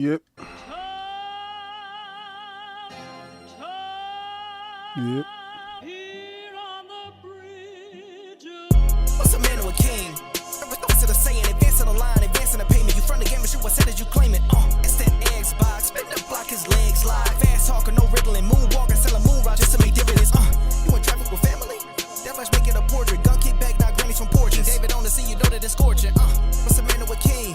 Yep. Yep. What's a man or a king? What's it a saying? Advancing the line, advancing the payment. You front the game and shoot what said as you claim it. It's that Xbox. Spin the block, his legs slide. Fast talking, no riddling. Moonwalking, selling moon rock just to make dividends. You in traffic with family? That flash making a portrait. Gun kick back, now grannies from porches. David on the sea, you know that it's scorching. What's a man or a king?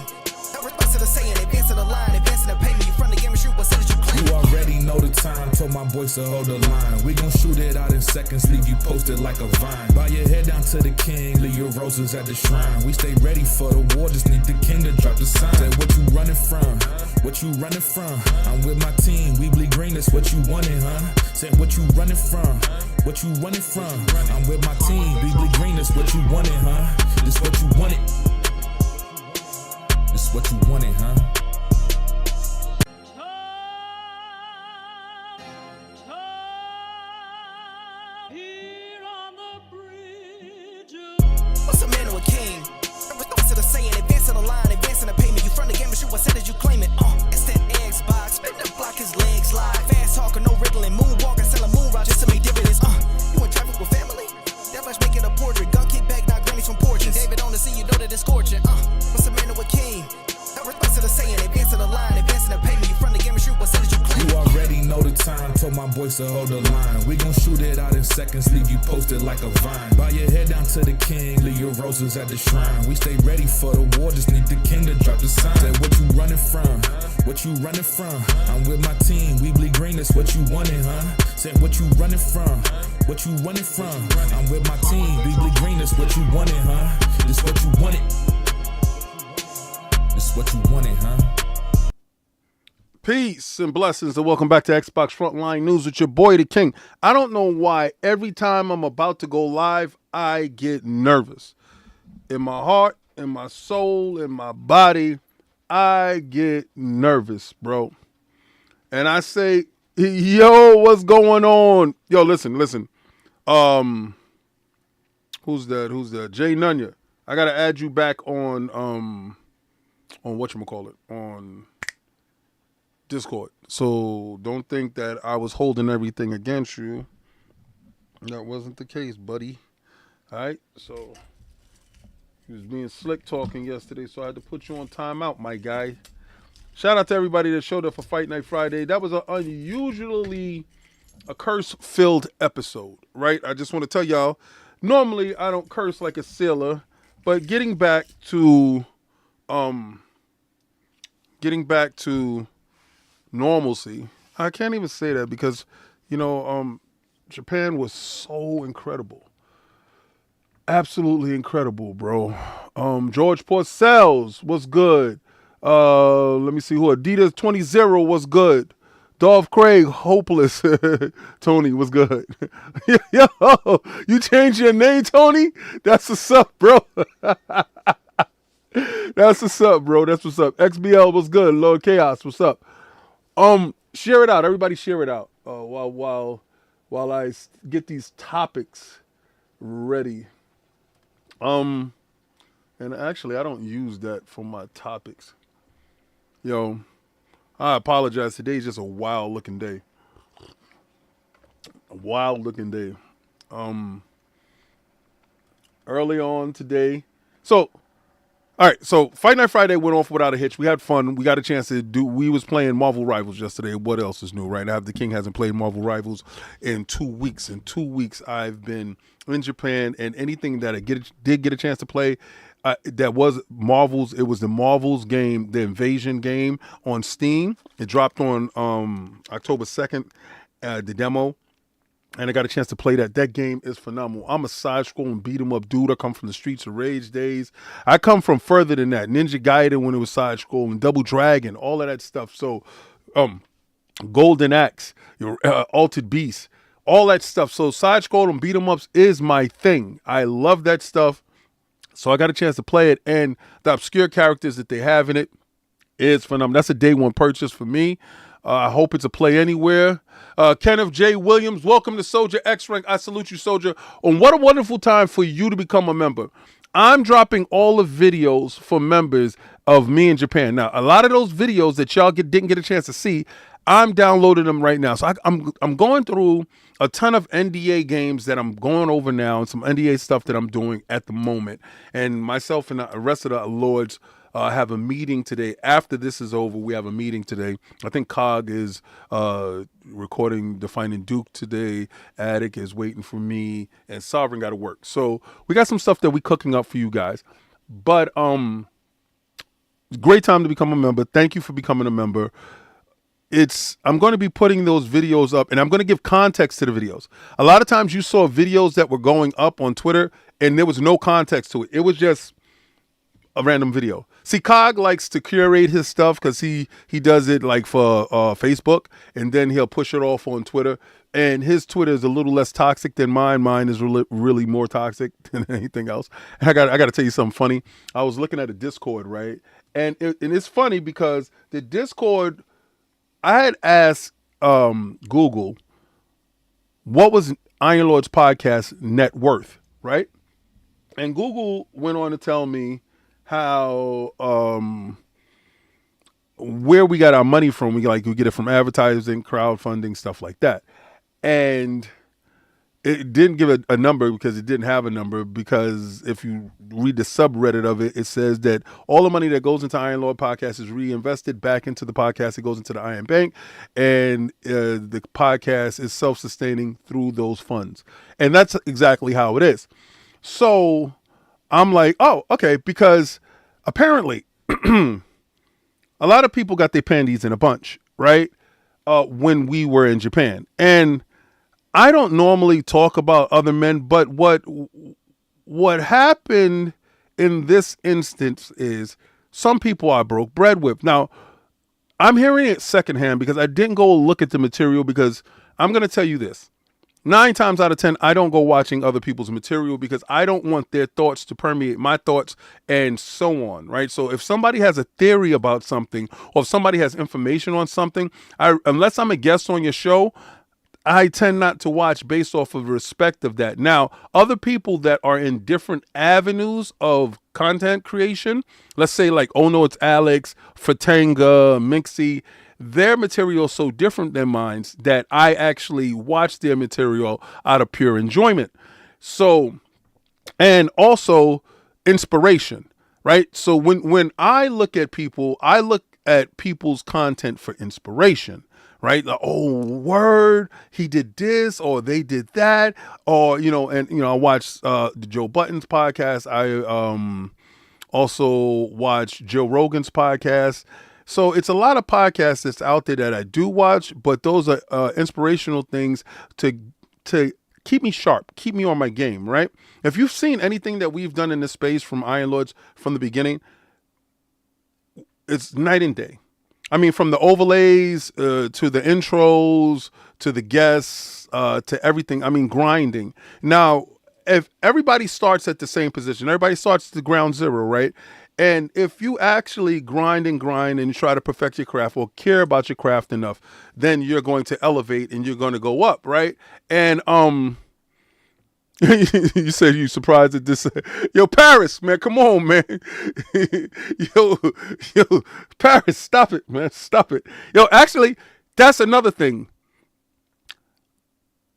What's it a saying? Advancing the line, advancing the payment. You front the game and shoot what said as you claim it. You already know the time, told my boys to hold the line. We gon' shoot it out in seconds, leave you posted like a vine. Bow your head down to the king, leave your roses at the shrine. We stay ready for the war, just need the king to drop the sign. Say what you running from, what you running from. I'm with my team, we bleed green, that's what you wanted, huh? Say what you running from, what you running from. I'm with my team, we bleed green, that's what you wanted, huh? This what you wanted. This what you wanted, huh? What's a man or a king? What's it a saying? Advancing the line, advancing the payment. You front the game and shoot what said as you claim it. It's that Xbox. Spin the block, his legs slide. Fast talking, no riddling. Moonwalking, selling moon rock just to make dividends. You in traffic with family? That flash making a portrait. Gun kick back, now grannies from porches. David on the sea, you know that it's scorching. What's a man or a king? What's it a saying? Advancing the line, advancing the payment. You front the game and shoot what said as you claim it. You already know the time, told my boys to hold the line. We gon' shoot it out in seconds, leave you posted like a vine. Bow your head down to the king, leave your roses at the shrine. We stay ready for the war, just need the king to drop the sign. Say what you running from, what you running from. I'm with my team, we bleed green, that's what you wanted, huh? Say what you running from, what you running from. I'm with my team, we bleed green, that's what you wanted, huh? This what you wanted. This what you wanted, huh? Peace and blessings, and welcome back to Xbox Frontline News with your boy, the King. I don't know why every time I'm about to go live, I get nervous. In my heart, in my soul, in my body, I get nervous, bro. And I say, yo, what's going on? Yo, listen. Who's that? Jay Nunya. I gotta add you back on whatchamacallit, on Discord. So don't think that I was holding everything against you. That wasn't the case, buddy. All right. So he was being slick talking yesterday, so I had to put you on timeout, my guy. Shout out to everybody that showed up for Fight Night Friday. That was an unusually a curse-filled episode, right? I just want to tell y'all, normally I don't curse like a sailor, but getting back to normalcy. I can't even say that because, Japan was so incredible. Absolutely incredible, bro. George Porcells was good. Let me see who. Adidas 20 was good. Dolph Craig, hopeless. Tony was good. Yo, you changed your name, Tony? That's what's up, bro. That's what's up, bro. That's what's up. XBL was good. Lord Chaos, what's up? Share it out. Everybody share it out. While I get these topics ready. And actually I don't use that for my topics. Yo, I apologize. Today's just a wild looking day. A wild looking day. Early on today. All right, so Fight Night Friday went off without a hitch. We had fun. We got a chance to we was playing Marvel Rivals yesterday. What else is new, right? Now, the King hasn't played Marvel Rivals in 2 weeks. In 2 weeks, I've been in Japan, and anything that I did get a chance to play that was Marvels, it was the Marvels game, the Invasion game on Steam. It dropped on October 2nd, the demo. And I got a chance to play that. That game is phenomenal. I'm a side-scrolling beat-em-up dude. I come from the Streets of Rage days. I come from further than that. Ninja Gaiden when it was side-scrolling, Double Dragon, all of that stuff. So, Golden Axe, Altered Beast, all that stuff. So, side-scrolling beat-em-ups is my thing. I love that stuff. So, I got a chance to play it. And the obscure characters that they have in it is phenomenal. That's a day one purchase for me. I hope it's a play anywhere. Kenneth J. Williams, welcome to Soldier X Rank. I salute you, Soldier. And what a wonderful time for you to become a member. I'm dropping all the videos for members of me in Japan. Now, a lot of those videos that y'all didn't get a chance to see, I'm downloading them right now. So I'm going through a ton of NDA games that I'm going over now, and some NDA stuff that I'm doing at the moment. And myself and the rest of the lords have a meeting today. After this is over, we have a meeting today. I think Cog is recording Defining Duke today. Attic is waiting for me, and Sovereign got to work. So we got some stuff that we cooking up for you guys. But great time to become a member. Thank you for becoming a member. I'm going to be putting those videos up, and I'm going to give context to the videos. A lot of times you saw videos that were going up on Twitter and there was no context to it. It was just a random video. See, Cog likes to curate his stuff because he does it like for Facebook, and then he'll push it off on Twitter. And his Twitter is a little less toxic than mine. Mine is really more toxic than anything else. And I got to tell you something funny. I was looking at a Discord, right? And it's funny because the Discord, I had asked Google what was Iron Lord's podcast net worth, right? And Google went on to tell me how where we got our money from. We get it from advertising, crowdfunding, stuff like that. And it didn't give a number because it didn't have a number, because if you read the subreddit of it, it says that all the money that goes into Iron Lord podcast is reinvested back into the podcast. It goes into the Iron Bank, and the podcast is self-sustaining through those funds. And that's exactly how it is. So I'm like, oh, okay, because apparently a lot of people got their panties in a bunch, right? When we were in Japan. And I don't normally talk about other men, but what happened in this instance is some people I broke bread with. Now, I'm hearing it secondhand because I didn't go look at the material, because I'm going to tell you this. 9 times out of 10, I don't go watching other people's material because I don't want their thoughts to permeate my thoughts, and so on, right? So if somebody has a theory about something, or if somebody has information on something, unless I'm a guest on your show, I tend not to watch based off of respect of that. Now, other people that are in different avenues of content creation, let's say like Oh No It's Alex, Fatanga, Mixie, their material is so different than mine that I actually watch their material out of pure enjoyment. So, and also inspiration, right? So when I look at people, I look at people's content for inspiration, right? Like, oh, word, he did this, or they did that, or, I watch the Joe Budden's podcast. I also watch Joe Rogan's podcast. So it's a lot of podcasts that's out there that I do watch, but those are inspirational things to keep me sharp, keep me on my game, right? If you've seen anything that we've done in this space from Iron Lords from the beginning, it's night and day. I mean, from the overlays to the intros to the guests to everything. I mean, grinding. Now, if everybody starts at the same position, everybody starts at the ground zero, right? And if you actually grind and try to perfect your craft or care about your craft enough, then you're going to elevate and you're going to go up, right? And you said you surprised at this. Yo, Paris, man, come on, man. yo, Paris, stop it, man, stop it. Yo, actually, that's another thing.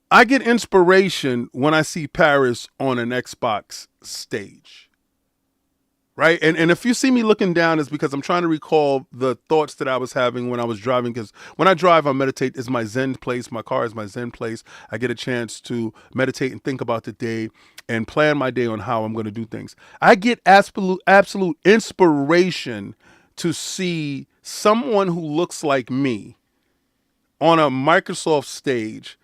I get inspiration when I see Paris on an Xbox stage. Right. And if you see me looking down, it's because I'm trying to recall the thoughts that I was having when I was driving. Because when I drive, I meditate. It's my Zen place. My car is my Zen place. I get a chance to meditate and think about the day and plan my day on how I'm going to do things. I get absolute inspiration to see someone who looks like me on a Microsoft stage,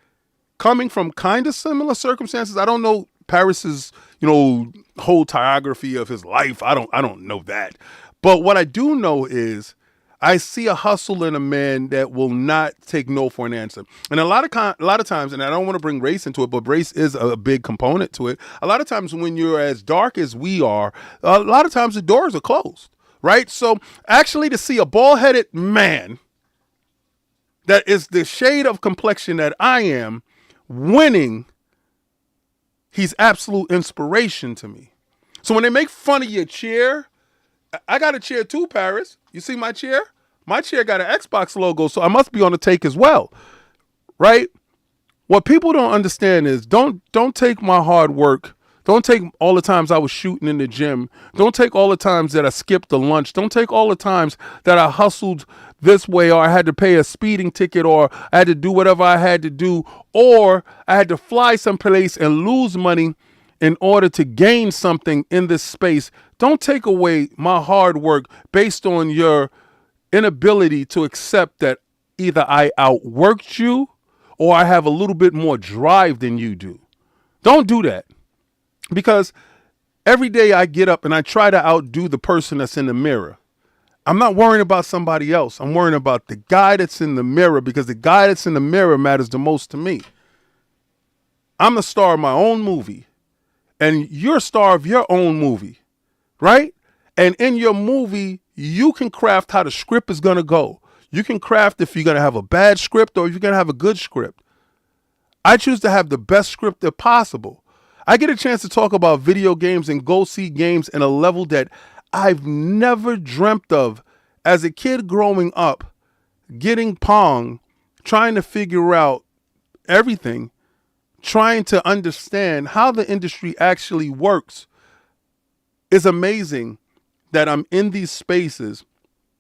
coming from kind of similar circumstances. I don't know Paris's, whole biography of his life. I don't know that. But what I do know is I see a hustle in a man that will not take no for an answer. And a lot of times, and I don't want to bring race into it, but race is a big component to it. A lot of times when you're as dark as we are, a lot of times the doors are closed, right? So actually to see a bald-headed man that is the shade of complexion that I am winning, he's absolute inspiration to me. So when they make fun of your chair, I got a chair too, Paris. You see my chair? My chair got an Xbox logo, so I must be on the take as well, right? What people don't understand is don't take my hard work. Don't take all the times I was shooting in the gym. Don't take all the times that I skipped the lunch. Don't take all the times that I hustled this way, or I had to pay a speeding ticket, or I had to do whatever I had to do, or I had to fly someplace and lose money in order to gain something in this space. Don't take away my hard work based on your inability to accept that either I outworked you or I have a little bit more drive than you do. Don't do that. Because every day I get up and I try to outdo the person that's in the mirror. I'm not worrying about somebody else. I'm worrying about the guy that's in the mirror, because the guy that's in the mirror matters the most to me. I'm the star of my own movie, and you're a star of your own movie, right? And in your movie, you can craft how the script is going to go. You can craft if you're going to have a bad script or if you're going to have a good script. I choose to have the best script that possible. I get a chance to talk about video games and go see games in a level that I've never dreamt of as a kid growing up, getting Pong, trying to figure out everything, trying to understand how the industry actually works. It's amazing that I'm in these spaces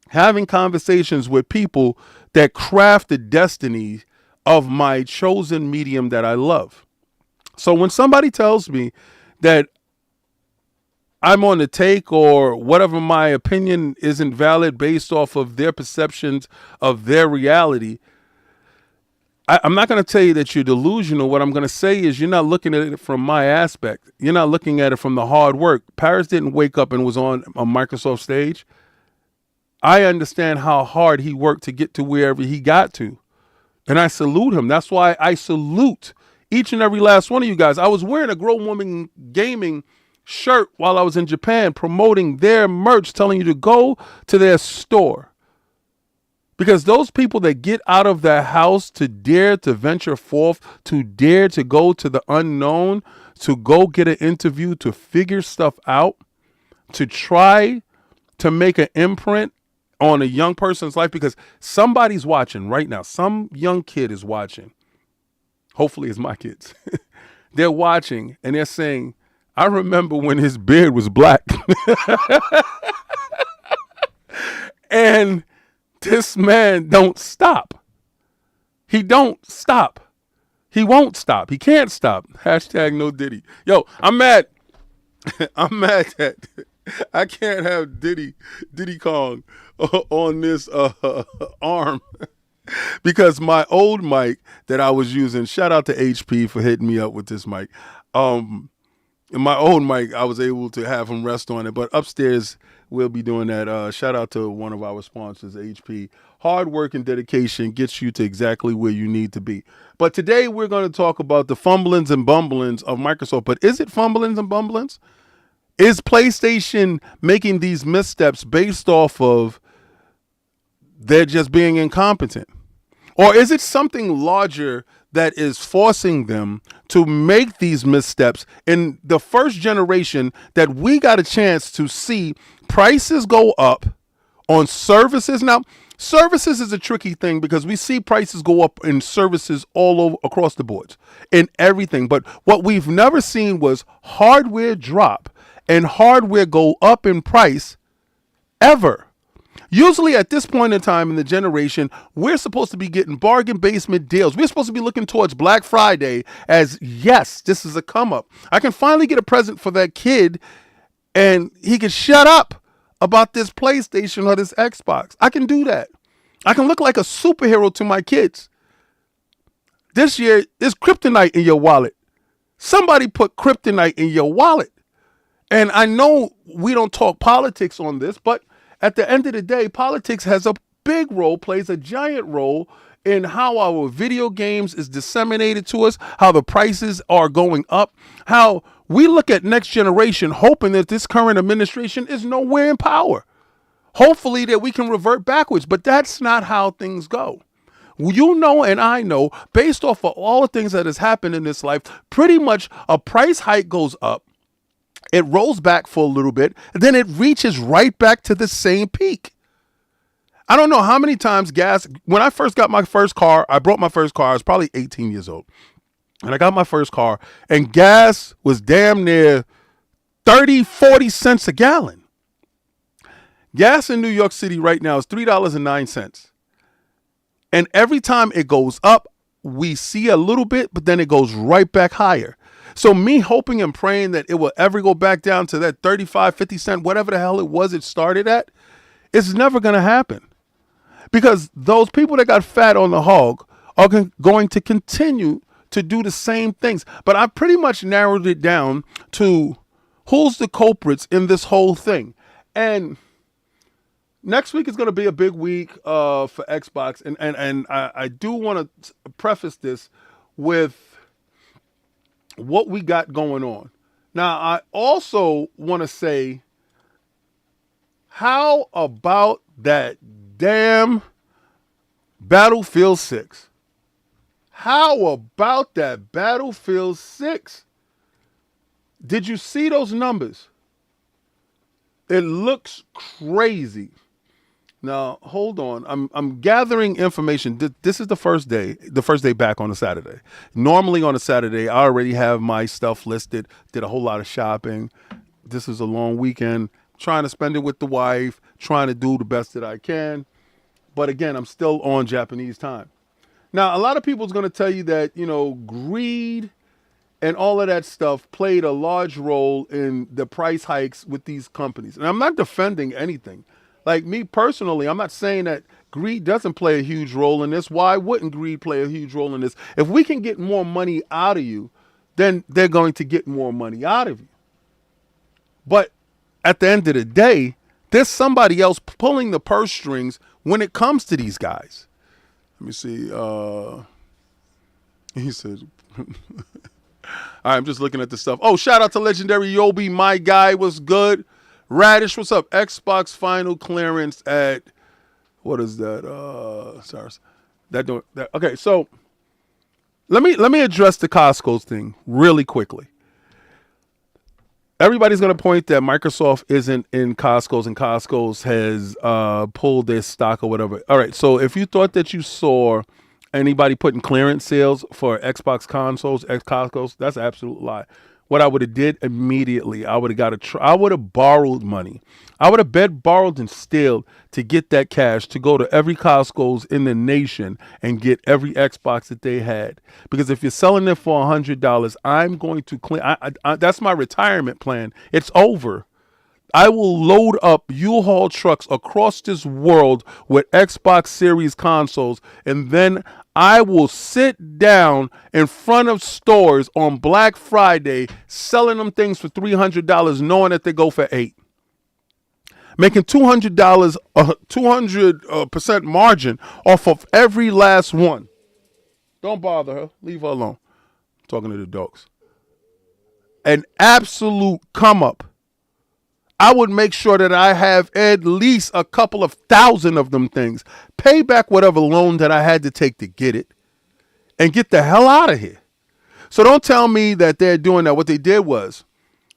having conversations with people that craft the destiny of my chosen medium that I love. So when somebody tells me that I'm on the take, or whatever, my opinion isn't valid based off of their perceptions of their reality, I'm not going to tell you that you're delusional. What I'm going to say is you're not looking at it from my aspect. You're not looking at it from the hard work. Paris didn't wake up and was on a Microsoft stage. I understand how hard he worked to get to wherever he got to. And I salute him. That's why I salute each and every last one of you guys. I was wearing a Grown Woman Gaming shirt while I was in Japan promoting their merch, telling you to go to their store. Because those people that get out of their house to dare to venture forth, to dare to go to the unknown, to go get an interview, to figure stuff out, to try to make an imprint on a young person's life, because somebody's watching right now. Some young kid is watching. Hopefully it's my kids. They're watching and they're saying, I remember when his beard was black. And this man don't stop. He don't stop. He won't stop. He can't stop. Hashtag no Diddy. Yo, I'm mad. I'm mad that I can't have Diddy Kong on this arm. Because my old mic that I was using, shout out to HP for hitting me up with this mic. My old mic, I was able to have him rest on it, but upstairs we'll be doing that. Shout out to one of our sponsors, HP. Hard work and dedication gets you to exactly where you need to be. But today we're going to talk about the fumblings and bumblings of Microsoft. But is it fumblings and bumblings? Is PlayStation making these missteps based off of they're just being incompetent? Or is it something larger that is forcing them to make these missteps in the first generation that we got a chance to see prices go up on services? Now, services is a tricky thing because we see prices go up in services all over across the boards in everything. But what we've never seen was hardware drop and hardware go up in price ever. Usually at this point in time in the generation, we're supposed to be getting bargain basement deals. We're supposed to be looking towards Black Friday as, yes, this is a come up. I can finally get a present for that kid and he can shut up about this PlayStation or this Xbox. I can do that. I can look like a superhero to my kids. This year, there's kryptonite in your wallet. Somebody put kryptonite in your wallet. And I know we don't talk politics on this, but at the end of the day, politics has a big role, plays a giant role in how our video games is disseminated to us, how the prices are going up, how we look at next generation hoping that this current administration is nowhere in power. Hopefully that we can revert backwards, but that's not how things go. You know, and I know, based off of all the things that has happened in this life, pretty much a price hike goes up. It rolls back for a little bit, and then it reaches right back to the same peak. I don't know how many times gas, when I first got my first car, I brought my first car, I was probably 18 years old. And I got my first car, and gas was damn near 30, 40 cents a gallon. Gas in New York City right now is $3.09. And every time it goes up, we see a little bit, but then it goes right back higher. So me hoping and praying that it will ever go back down to that 35, 50 cent, whatever the hell it was it started at, it's never going to happen. Because those people that got fat on the hog are going to continue to do the same things. But I pretty much narrowed it down to who's the culprits in this whole thing. And next week is going to be a big week for Xbox. And I do want to preface this with what we got going on. Now, I also want to say, how about that damn Battlefield 6? How about that Battlefield 6? Did you see those numbers? It looks crazy. Now, hold on. I'm gathering information. This is the first day back on a Saturday. Normally on a Saturday, I already have my stuff listed, did a whole lot of shopping. This is a long weekend, trying to spend it with the wife, trying to do the best that I can. But again, I'm still on Japanese time. Now, a lot of people is going to tell you that, greed and all of that stuff played a large role in the price hikes with these companies. And I'm not defending anything. Like me personally, I'm not saying that greed doesn't play a huge role in this. Why wouldn't greed play a huge role in this? If we can get more money out of you, then they're going to get more money out of you. But at the end of the day, there's somebody else pulling the purse strings when it comes to these guys. Let me see. He says, all right, I'm just looking at the stuff. Oh, shout out to legendary Yobi. My guy was good. Radish, what's up? Xbox final clearance at, what is that? Sorry. Okay, so let me address the Costco's thing really quickly. Everybody's going to point that Microsoft isn't in Costco's and Costco's has pulled their stock or whatever. All right, so if you thought that you saw anybody putting clearance sales for Xbox consoles at Costco's, that's an absolute lie. What I would have did immediately, I would have borrowed money. I would have borrowed and steal to get that cash to go to every Costco's in the nation and get every Xbox that they had. Because if you're selling it for $100, I'm going to clean. That's my retirement plan. It's over. I will load up U-Haul trucks across this world with Xbox Series consoles, and then I will sit down in front of stores on Black Friday selling them things for $300, knowing that they go for $8. Making $200, 200% margin off of every last one. Don't bother her. Leave her alone. I'm talking to the dogs. An absolute come up. I would make sure that I have at least a couple of thousand of them things. Pay back whatever loan that I had to take to get it. And get the hell out of here. So don't tell me that they're doing that. What they did was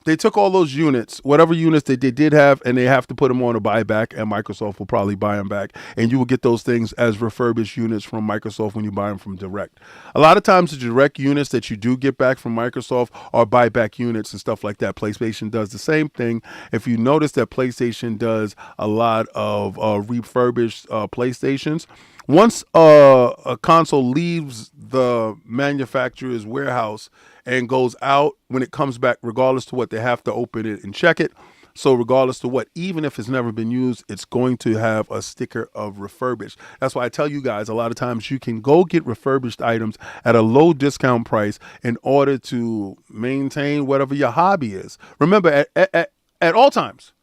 they took all those units, whatever units they did have, and they have to put them on a buyback, and Microsoft will probably buy them back. And you will get those things as refurbished units from Microsoft when you buy them from direct. A lot of times the direct units that you do get back from Microsoft are buyback units and stuff like that. PlayStation does the same thing. If you notice that PlayStation does a lot of refurbished PlayStations, once a console leaves the manufacturer's warehouse and goes out, when it comes back, regardless to what, they have to open it and check it. So regardless to what, even if it's never been used, it's going to have a sticker of refurbished. That's why I tell you guys, a lot of times you can go get refurbished items at a low discount price in order to maintain whatever your hobby is. Remember, at all times,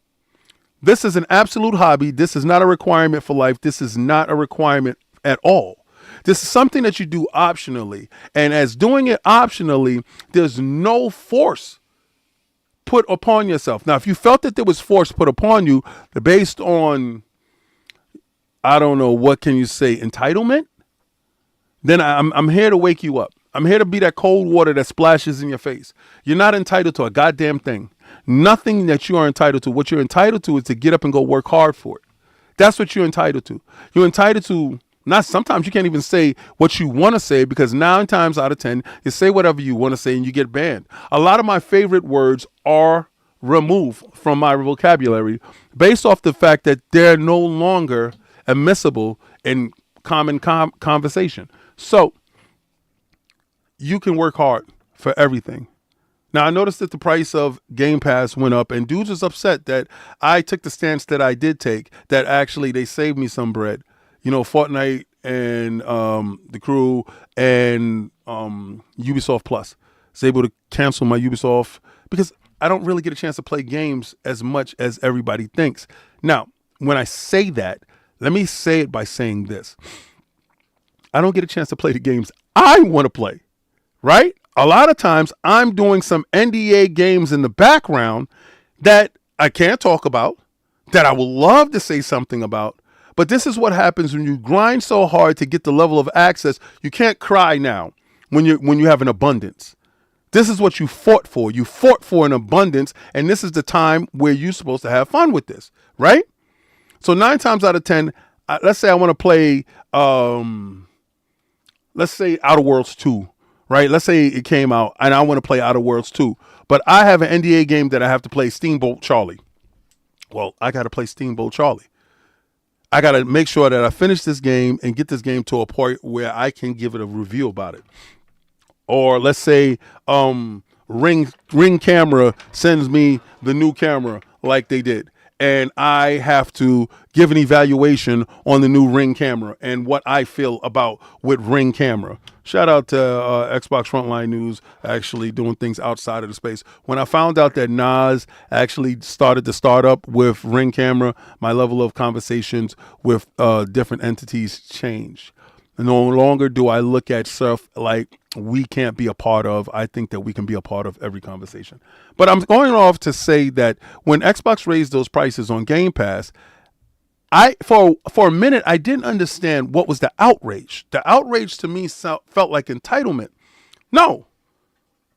this is an absolute hobby. This is not a requirement for life. This is not a requirement at all. This is something that you do optionally. And as doing it optionally, there's no force put upon yourself. Now, if you felt that there was force put upon you based on, I don't know, what can you say, entitlement, then I'm here to wake you up. I'm here to be that cold water that splashes in your face. You're not entitled to a goddamn thing. nothing that you are entitled to. What you're entitled to is to get up and go work hard for it. That's what you're entitled to. You're entitled to, not sometimes you can't even say what you want to say, because 9 times out of 10, you say whatever you want to say and you get banned. A lot of my favorite words are removed from my vocabulary based off the fact that they're no longer admissible in common conversation. So you can work hard for everything. Now, I noticed that the price of Game Pass went up, and dudes was upset that I took the stance that I did take, that actually they saved me some bread. You know, Fortnite and the crew and Ubisoft Plus. I was able to cancel my Ubisoft because I don't really get a chance to play games as much as everybody thinks. Now, when I say that, let me say it by saying this. I don't get a chance to play the games I want to play, right? A lot of times I'm doing some NDA games in the background that I can't talk about, that I would love to say something about. But this is what happens when you grind so hard to get the level of access. You can't cry now when you have an abundance. This is what you fought for. You fought for an abundance, and this is the time where you're supposed to have fun with this, right? So 9 times out of 10, let's say I want to play, let's say Outer Worlds 2, right? Let's say it came out and I want to play Outer Worlds 2, but I have an NDA game that I have to play, Steamboat Charlie. Well, I got to play Steamboat Charlie. I got to make sure that I finish this game and get this game to a point where I can give it a review about it. Or let's say Ring Camera sends me the new camera like they did, and I have to give an evaluation on the new Ring camera and what I feel about with Ring camera. Shout out to Xbox Frontline News, actually doing things outside of the space. When I found out that Nas actually started to start up with Ring camera, my level of conversations with different entities changed. No longer do I look at stuff like we can't be a part of. I think that we can be a part of every conversation. But I'm going off to say that when Xbox raised those prices on Game Pass, for a minute, I didn't understand what was the outrage. The outrage to me felt like entitlement. No.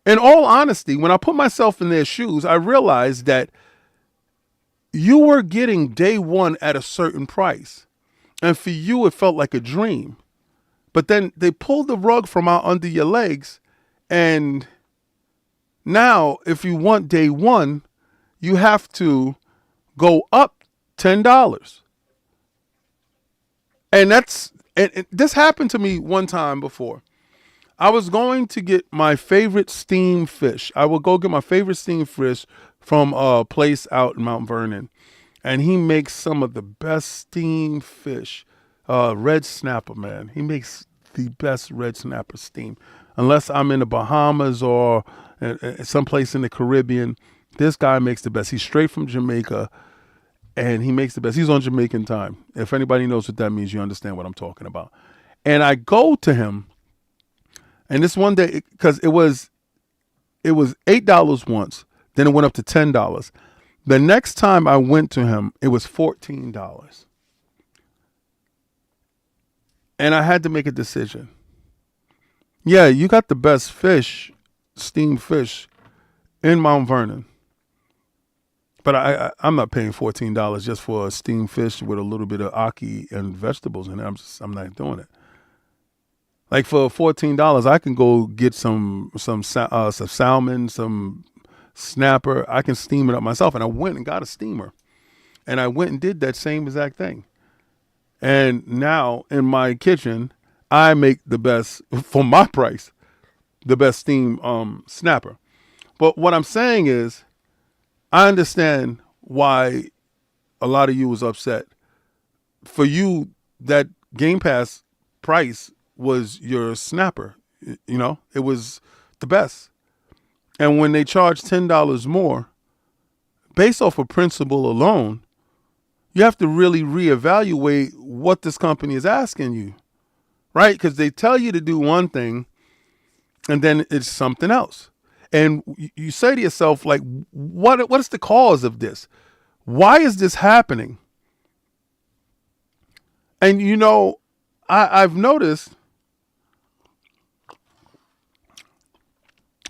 In all honesty, when I put myself in their shoes, I realized that you were getting day one at a certain price. And for you, it felt like a dream. But then they pulled the rug from out under your legs. And now, if you want day one, you have to go up $10. And this happened to me one time before. I was going to get my favorite steamed fish. I would go get my favorite steamed fish from a place out in Mount Vernon. And he makes some of the best steamed fish. Red snapper, man. He makes the best red snapper steam. Unless I'm in the Bahamas or someplace in the Caribbean, this guy makes the best. He's straight from Jamaica, and he makes the best. He's on Jamaican time. If anybody knows what that means, you understand what I'm talking about. And I go to him, and this one day, because it was $8 once, then it went up to $10. The next time I went to him, it was $14. And I had to make a decision. Yeah, you got the best fish, steamed fish, in Mount Vernon. But I'm not paying $14 just for a steamed fish with a little bit of ackee and vegetables in it. I'm not doing it. Like for $14, I can go get some salmon, some snapper. I can steam it up myself. And I went and got a steamer. And I went and did that same exact thing. And now in my kitchen, I make the best, for my price, the best steam snapper. But what I'm saying is, I understand why a lot of you was upset. For you, that Game Pass price was your snapper. You know, it was the best. And when they charge $10 more, based off of principle alone, you have to really reevaluate what this company is asking you, right? Because they tell you to do one thing, and then it's something else. And you say to yourself, like, what is the cause of this? Why is this happening? And, you know, I've noticed,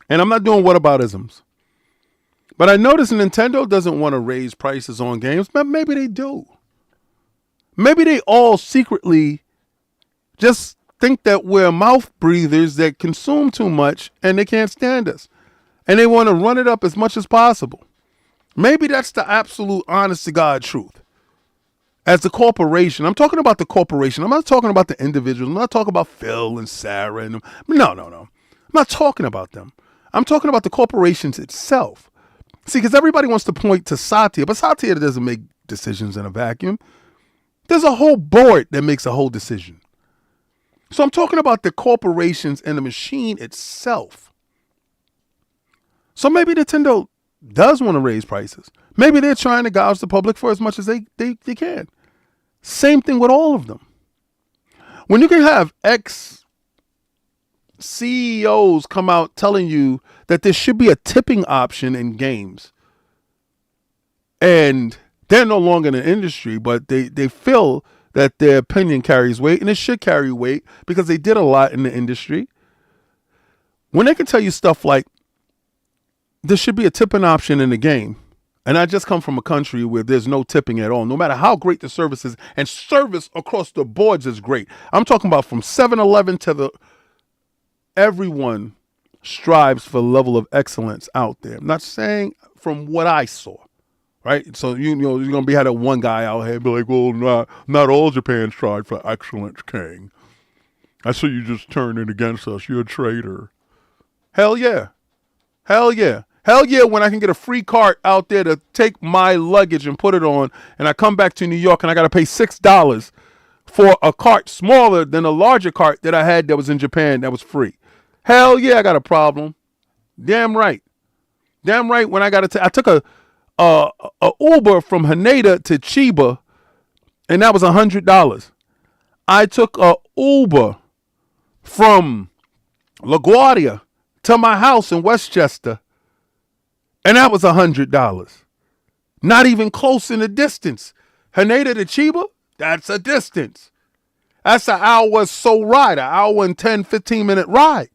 and I'm not doing whataboutisms, But I noticed Nintendo doesn't want to raise prices on games, but maybe they do. Maybe they all secretly just think that we're mouth breathers that consume too much and they can't stand us. And they want to run it up as much as possible. Maybe that's the absolute honest to God truth. As the corporation, I'm talking about the corporation. I'm not talking about the individuals. I'm not talking about Phil and Sarah and them. No. I'm not talking about them. I'm talking about the corporations itself. See, because everybody wants to point to Satya, but Satya doesn't make decisions in a vacuum. There's a whole board that makes a whole decision. So I'm talking about the corporations and the machine itself. So maybe Nintendo does want to raise prices. Maybe they're trying to gouge the public for as much as they can. Same thing with all of them. When you can have ex-CEOs come out telling you that there should be a tipping option in games, and they're no longer in the industry, but they feel that their opinion carries weight, and it should carry weight because they did a lot in the industry. When they can tell you stuff like, there should be a tipping option in the game, and I just come from a country where there's no tipping at all, no matter how great the service is, and service across the boards is great. I'm talking about from 7-Eleven to everyone strives for a level of excellence out there. I'm not saying from what I saw. Right, so you know you're gonna be had that one guy out here be like, well, not all Japan strive for excellence, King. I see you just turned it against us. You're a traitor. Hell yeah, when I can get a free cart out there to take my luggage and put it on, and I come back to New York and I gotta pay $6 for a cart smaller than a larger cart that I had that was in Japan that was free. Hell yeah, I got a problem. Damn right. When I took a Uber from Haneda to Chiba, and that was $100. I took a Uber from LaGuardia to my house in Westchester, and that was $100. Not even close in the distance. Haneda to Chiba, that's a distance. That's an hour so ride, an hour and 10, 15-minute ride.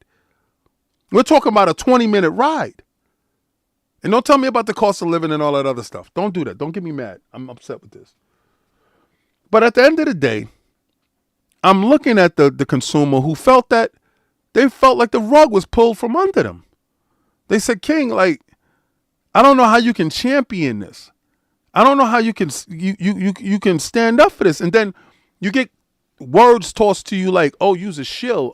We're talking about a 20-minute ride. And don't tell me about the cost of living and all that other stuff. Don't do that. Don't get me mad. I'm upset with this. But at the end of the day, I'm looking at the consumer who felt like the rug was pulled from under them. They said, King, like, I don't know how you can champion this. I don't know how you can stand up for this. And then you get words tossed to you like, oh, use a shill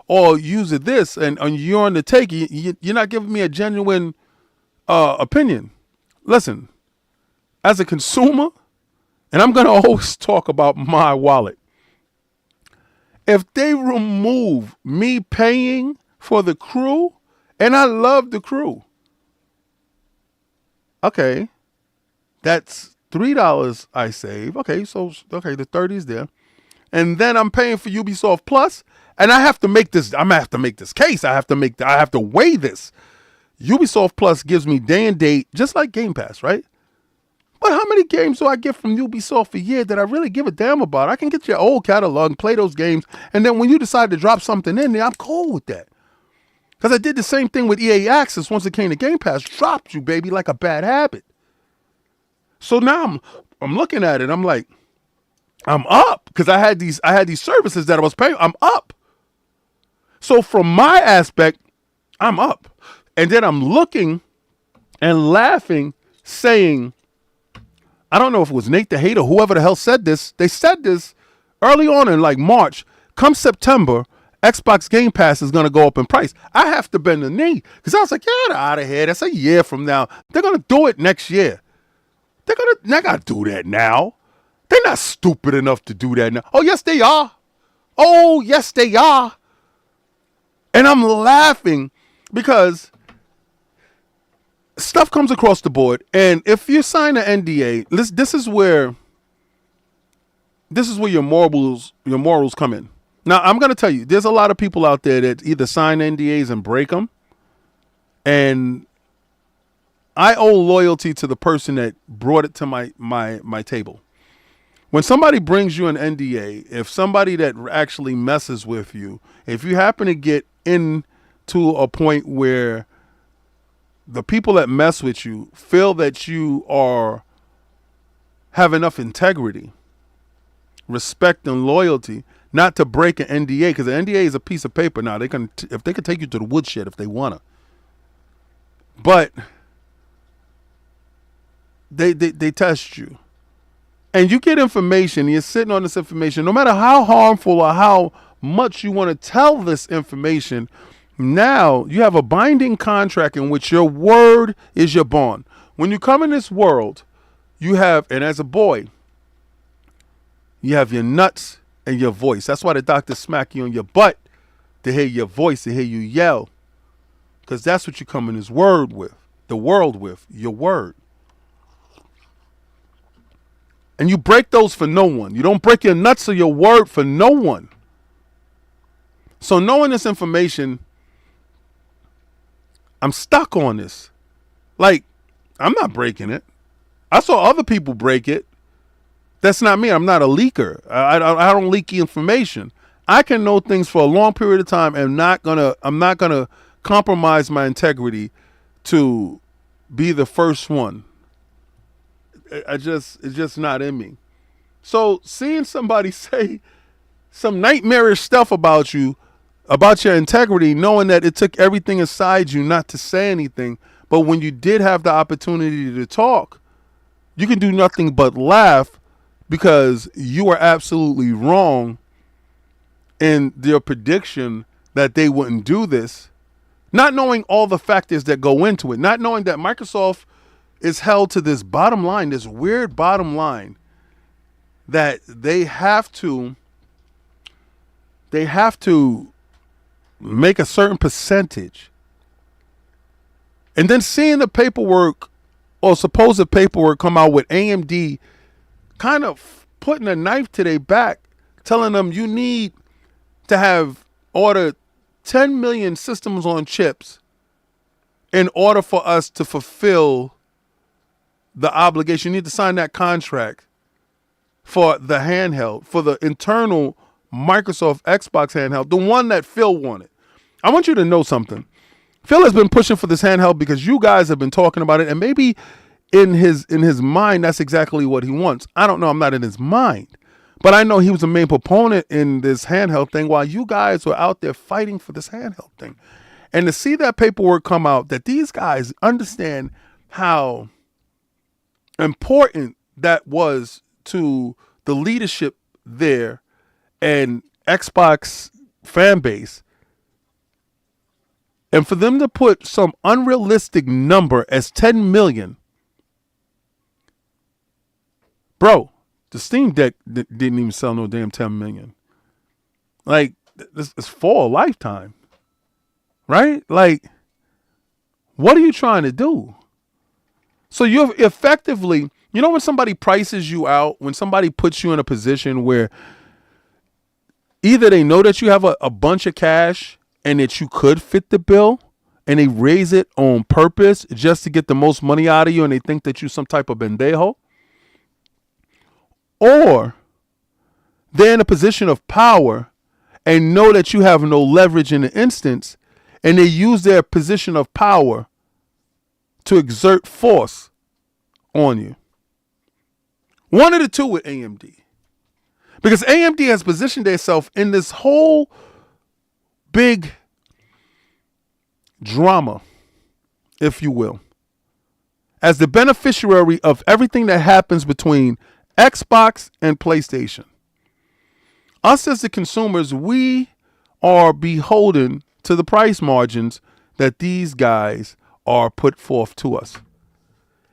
or use it this, and you're on the take. You're not giving me a genuine opinion. Listen, as a consumer, and I'm going to always talk about my wallet. If they remove me paying for the crew, and I love the crew, okay, that's $3 I save. Okay, the 30 is there. And then I'm paying for Ubisoft Plus, and I have to make this case. I have to weigh this. Ubisoft Plus gives me day and date, just like Game Pass, right? But how many games do I get from Ubisoft a year that I really give a damn about? I can get your old catalog and play those games, and then when you decide to drop something in there, I'm cool with that. Because I did the same thing with EA Access once it came to Game Pass. Dropped you, baby, like a bad habit. So now I'm looking at it, I'm like, I'm up, because I had these services that I was paying. I'm up. So from my aspect, I'm up. And then I'm looking and laughing, saying, I don't know if it was Nate the Hater, whoever the hell said this. They said this early on in like March. Come September, Xbox Game Pass is going to go up in price. I have to bend the knee because I was like, get out of here. That's a year from now. They're going to do it next year. They're not going to do that now. They're not stupid enough to do that now. Oh, yes, they are. Oh, yes, they are. And I'm laughing because stuff comes across the board, and if you sign an NDA, this is where your morals come in. Now, I'm going to tell you, there's a lot of people out there that either sign NDAs and break them, and I owe loyalty to the person that brought it to my table. When somebody brings you an NDA, if somebody that actually messes with you, if you happen to get into a point where the people that mess with you feel that you have enough integrity, respect, and loyalty not to break an NDA, because an NDA is a piece of paper. Now if they can take you to the woodshed if they wanna, but they test you, and you get information. And you're sitting on this information, no matter how harmful or how much you want to tell this information. Now you have a binding contract in which your word is your bond. When you come in this world, you have, and as a boy, you have your nuts and your voice. That's why the doctor smack you on your butt, to hear your voice, to hear you yell. Because that's what you come in this world with, your word. And you break those for no one. You don't break your nuts or your word for no one. So knowing this information, I'm stuck on this. Like, I'm not breaking it. I saw other people break it. That's not me. I'm not a leaker. I don't leak information. I can know things for a long period of time and I'm not gonna compromise my integrity to be the first one. It's just not in me. So seeing somebody say some nightmarish stuff about you, about your integrity, knowing that it took everything inside you not to say anything, but when you did have the opportunity to talk, you can do nothing but laugh, because you are absolutely wrong in their prediction that they wouldn't do this, not knowing all the factors that go into it, not knowing that Microsoft is held to this bottom line, this weird bottom line, that they have to make a certain percentage. And then seeing the paperwork, or supposed paperwork, come out with AMD kind of putting a knife to their back, telling them you need to have ordered 10 million systems on chips in order for us to fulfill the obligation. You need to sign that contract for the handheld, for the internal Microsoft Xbox handheld, the one that Phil wanted. I want you to know something. Phil has been pushing for this handheld because you guys have been talking about it, and maybe in his mind, that's exactly what he wants. I don't know. I'm not in his mind, but I know he was a main proponent in this handheld thing while you guys were out there fighting for this handheld thing. And to see that paperwork come out, that these guys understand how important that was to the leadership there and Xbox fan base, and for them to put some unrealistic number as 10 million, bro, the Steam Deck didn't even sell no damn 10 million. Like, this is for a lifetime, right? Like, what are you trying to do? So you're effectively, when somebody prices you out, when somebody puts you in a position where either they know that you have a bunch of cash and that you could fit the bill, and they raise it on purpose just to get the most money out of you, and they think that you're some type of bendejo, or they're in a position of power and know that you have no leverage in the instance, and they use their position of power to exert force on you. One of the two with AMD. Because AMD has positioned itself in this whole big drama, if you will, as the beneficiary of everything that happens between Xbox and PlayStation. Us as the consumers, we are beholden to the price margins that these guys are put forth to us.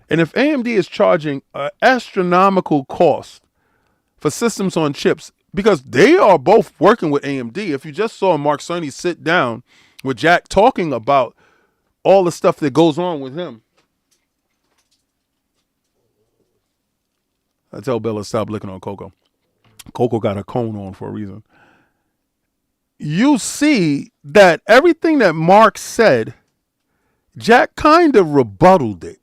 And if AMD is charging an astronomical cost for systems on chips, because they are both working with AMD. If you just saw Mark Cerny sit down with Jack talking about all the stuff that goes on with him. I tell Bella stop licking on Coco. Coco got a cone on for a reason. You see that everything that Mark said, Jack kind of rebutted it.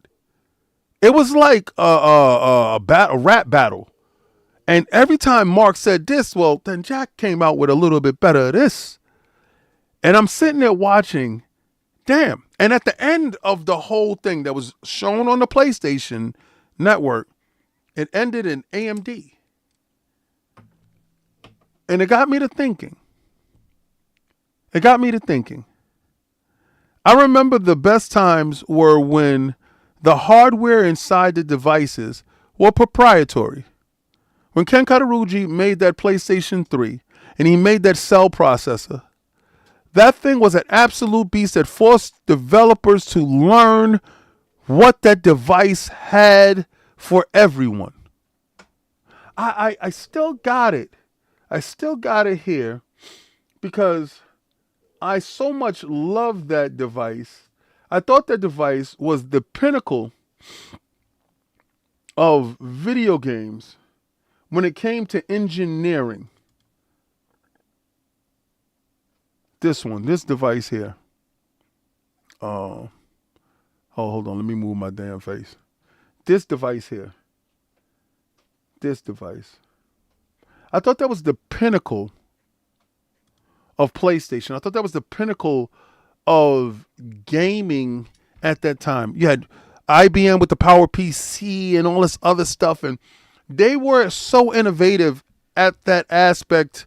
It was like a rap battle. And every time Mark said this, well, then Jack came out with a little bit better of this. And I'm sitting there watching damn. And at the end of the whole thing that was shown on the PlayStation Network, it ended in AMD. And it got me to thinking. I remember the best times were when the hardware inside the devices were proprietary. When Ken Katarugi made that PlayStation 3 and he made that cell processor, that thing was an absolute beast that forced developers to learn what that device had for everyone. I still got it. I still got it here because I so much loved that device. I thought that device was the pinnacle of video games when it came to engineering. This device here. Oh, hold on. Let me move my damn face. This device here. I thought that was the pinnacle of PlayStation. I thought that was the pinnacle of gaming at that time. You had IBM with the Power PC and all this other stuff, and they were so innovative at that aspect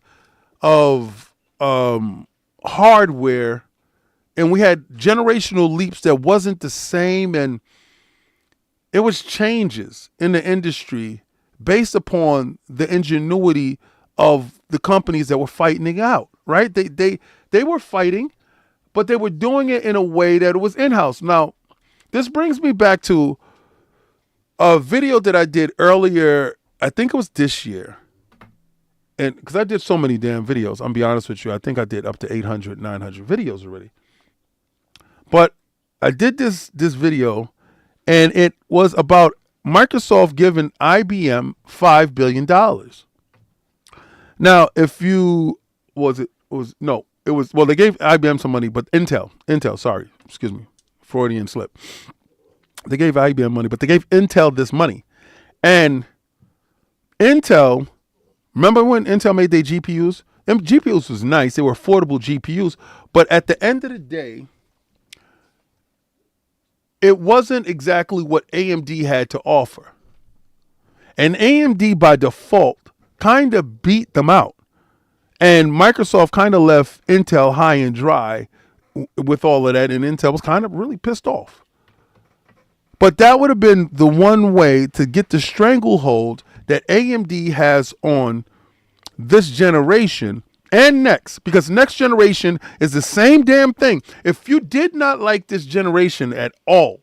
of hardware, and we had generational leaps that wasn't the same, and it was changes in the industry based upon the ingenuity of the companies that were fighting it out, right? They were fighting, but they were doing it in a way that was in-house. Now, this brings me back to a video that I did earlier, I think it was this year. And because I did so many damn videos, I'll be honest with you, I think I did up to 800, 900 videos already. But I did this video, and it was about Microsoft giving IBM $5 billion. Now, they gave IBM some money, but Intel, sorry, excuse me, Freudian slip. They gave IBM money, but they gave Intel this money. And Intel, remember when Intel made their GPUs? Them GPUs was nice. They were affordable GPUs. But at the end of the day, it wasn't exactly what AMD had to offer. And AMD, by default, kind of beat them out. And Microsoft kind of left Intel high and dry with all of that. And Intel was kind of really pissed off. But that would have been the one way to get the stranglehold that AMD has on this generation and next, because next generation is the same damn thing. If you did not like this generation at all,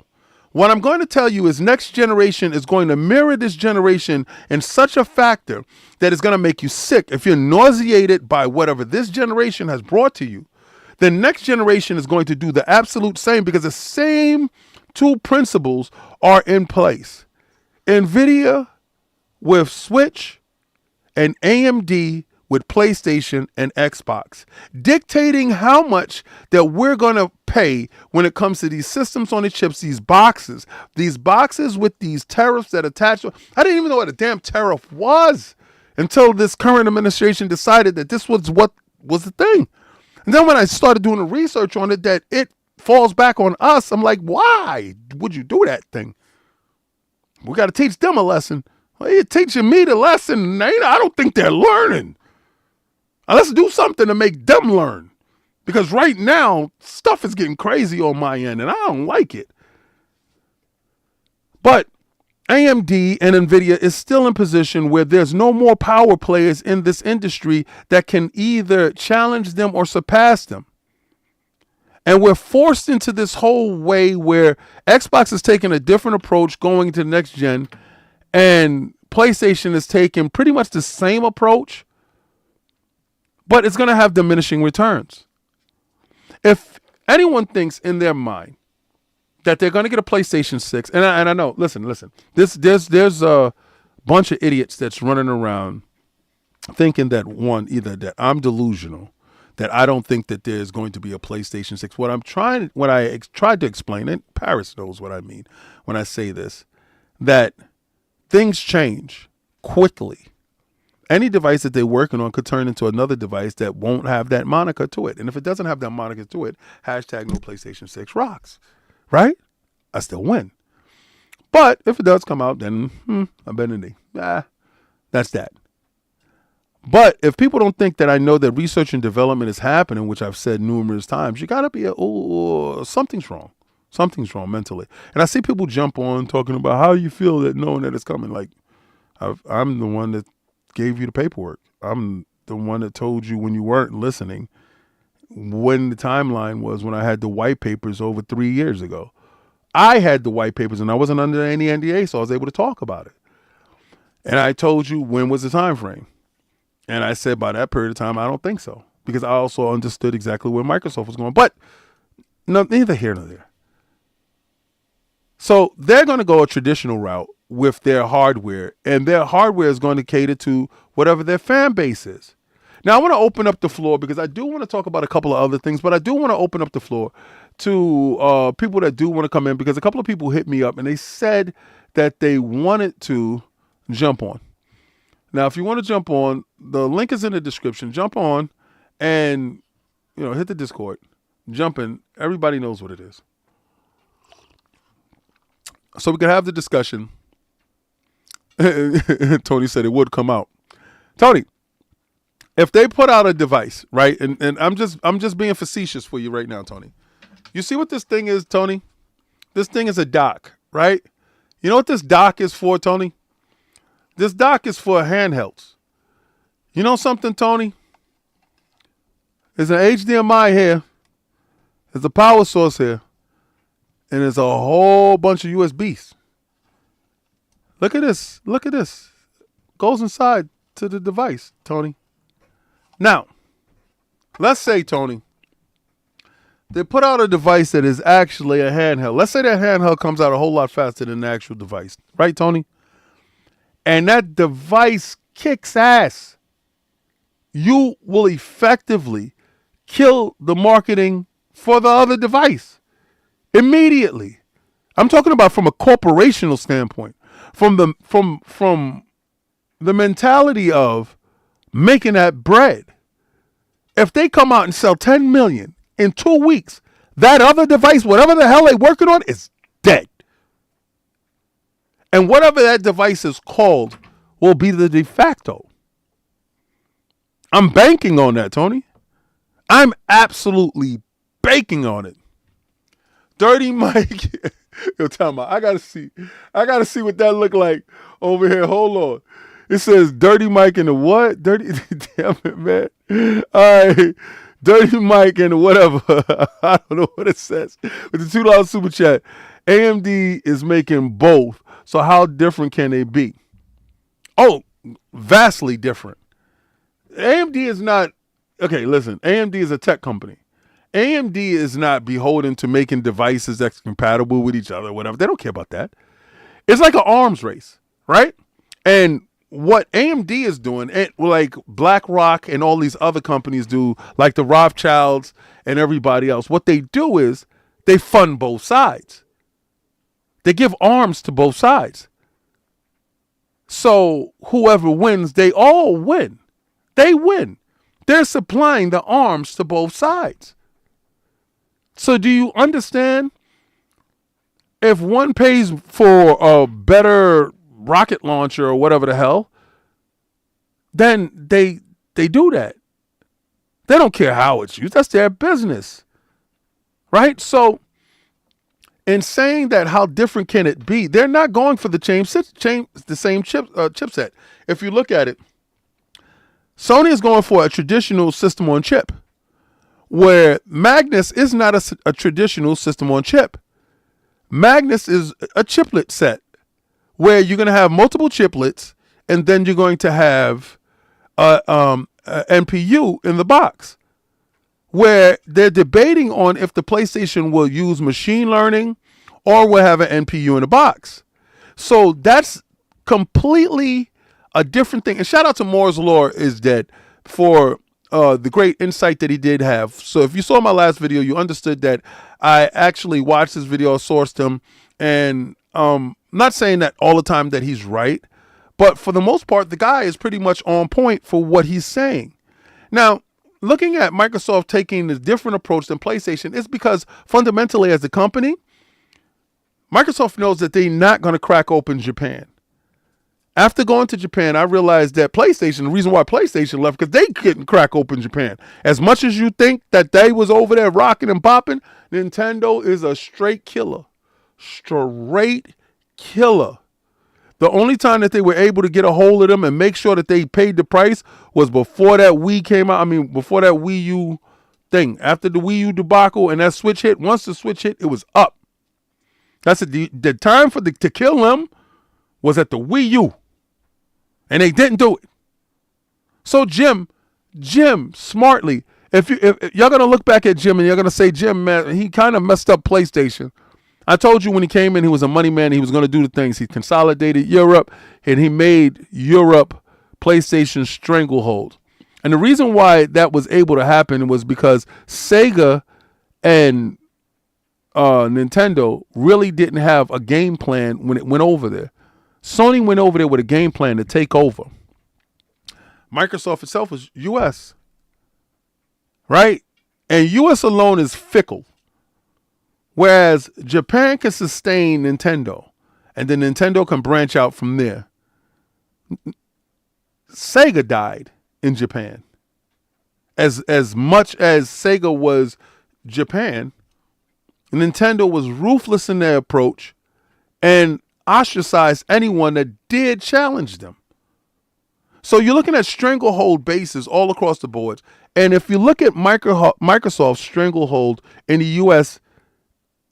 what I'm going to tell you is next generation is going to mirror this generation in such a factor that is going to make you sick. If you're nauseated by whatever this generation has brought to you, the next generation is going to do the absolute same, because the same two principles are in place. NVIDIA with Switch and AMD with PlayStation and Xbox, dictating how much that we're going to pay when it comes to these systems on the chips, these boxes with these tariffs that attach to. I didn't even know what a damn tariff was until this current administration decided that this was what was the thing. And then when I started doing the research on it, that it falls back on us, I'm like, why would you do that thing? We got to teach them a lesson. Well, you're teaching me the lesson. I don't think they're learning. Now, let's do something to make them learn. Because right now, stuff is getting crazy on my end, and I don't like it. But AMD and NVIDIA is still in position where there's no more power players in this industry that can either challenge them or surpass them. And we're forced into this whole way where Xbox is taking a different approach going to the next gen, and PlayStation is taking pretty much the same approach, but it's going to have diminishing returns. If anyone thinks in their mind that they're going to get a PlayStation 6, and I know, listen, there's a bunch of idiots that's running around thinking that, either that I'm delusional, that I don't think that there's going to be a PlayStation 6. What I tried to explain, and Paris knows what I mean when I say this, that things change quickly. Any device that they're working on could turn into another device that won't have that moniker to it. And if it doesn't have that moniker to it, hashtag no PlayStation 6 rocks, right? I still win. But if it does come out, then I'm betting that's that. But if people don't think that I know that research and development is happening, which I've said numerous times, you got to be, something's wrong. Something's wrong mentally. And I see people jump on talking about how you feel that knowing that it's coming. Like, I'm the one that gave you the paperwork. I'm the one that told you when you weren't listening when the timeline was when I had the white papers over 3 years ago. I had the white papers and I wasn't under any NDA, so I was able to talk about it. And I told you when was the time frame. And I said by that period of time, I don't think so. Because I also understood exactly where Microsoft was going. But neither here nor there. So they're going to go a traditional route with their hardware. And their hardware is going to cater to whatever their fan base is. Now, I want to open up the floor because I do want to talk about a couple of other things. But I do want to open up the floor to people that do want to come in. Because a couple of people hit me up and they said that they wanted to jump on. Now, if you want to jump on, the link is in the description. Jump on and, hit the Discord. Jump in. Everybody knows what it is. So we can have the discussion. Tony said it would come out. Tony, if they put out a device, right? And I'm just being facetious for you right now, Tony. You see what this thing is, Tony? This thing is a dock, right? You know what this dock is for, Tony? This dock is for handhelds. You know something, Tony? There's an HDMI here. There's a power source here. And there's a whole bunch of USBs. Look at this. Look at this. Goes inside to the device, Tony. Now, let's say, Tony, they put out a device that is actually a handheld. Let's say that handheld comes out a whole lot faster than the actual device. Right, Tony? And that device kicks ass. You will effectively kill the marketing for the other device immediately. I'm talking about from a corporational standpoint, from the mentality of making that bread. If they come out and sell 10 million in 2 weeks, that other device, whatever the hell they're working on, is dead. And whatever that device is called will be the de facto. I'm banking on that, Tony. I'm absolutely banking on it. Dirty Mike. Yo, time out. I gotta see what that look like over here. Hold on. It says Dirty Mike and the what? Dirty damn it, man. All right. Dirty Mike and the whatever. I don't know what it says. With the $2 super chat. AMD is making both. So how different can they be? Oh, vastly different. AMD is not, okay, listen, AMD is a tech company. AMD is not beholden to making devices that's compatible with each other, whatever. They don't care about that. It's like an arms race, right? And what AMD is doing, like BlackRock and all these other companies do, like the Rothschilds and everybody else, what they do is they fund both sides. They give arms to both sides. So whoever wins, they all win. They win. They're supplying the arms to both sides. So do you understand? If one pays for a better rocket launcher or whatever the hell, then they do that. They don't care how it's used. That's their business. Right? So in saying that, how different can it be? They're not going for the same chipset. If you look at it, Sony is going for a traditional system on chip, where Magnus is not a traditional system on chip. Magnus is a chiplet set, where you're going to have multiple chiplets, and then you're going to have a NPU in the box, where they're debating on if the PlayStation will use machine learning or will have an NPU in the box. So that's completely a different thing. And shout out to Moore's Law is Dead for the great insight that he did have. So if you saw my last video, you understood that I actually watched his video, sourced him, and not saying that all the time that he's right, But for the most part, the guy is pretty much on point for what he's saying. Now, looking at Microsoft taking a different approach than PlayStation is because fundamentally as a company, Microsoft knows that they're not going to crack open Japan. After going to Japan, I realized that PlayStation, the reason why PlayStation left, because they couldn't crack open Japan. As much as you think that they was over there rocking and popping, Nintendo is a straight killer. Straight killer. The only time that they were able to get a hold of them and make sure that they paid the price was before that Wii came out. I mean, before that Wii U thing. After the Wii U debacle and that Switch hit, once the Switch hit, it was up. That's the time for to kill them was at the Wii U. And they didn't do it. So Jim, smartly, if y'all gonna look back at Jim and you're gonna say, Jim, man, he kind of messed up PlayStation. I told you when he came in, he was a money man. He was gonna do the things. He consolidated Europe and he made Europe PlayStation's stranglehold. And the reason why that was able to happen was because Sega and Nintendo really didn't have a game plan when it went over there. Sony went over there with a game plan to take over. Microsoft itself is U.S., right? And U.S. alone is fickle. Whereas Japan can sustain Nintendo, and then Nintendo can branch out from there. Sega died in Japan. As much as Sega was Japan, Nintendo was ruthless in their approach and ostracized anyone that did challenge them. So you're looking at stranglehold bases all across the boards. And if you look at Microsoft's stranglehold in the U.S.,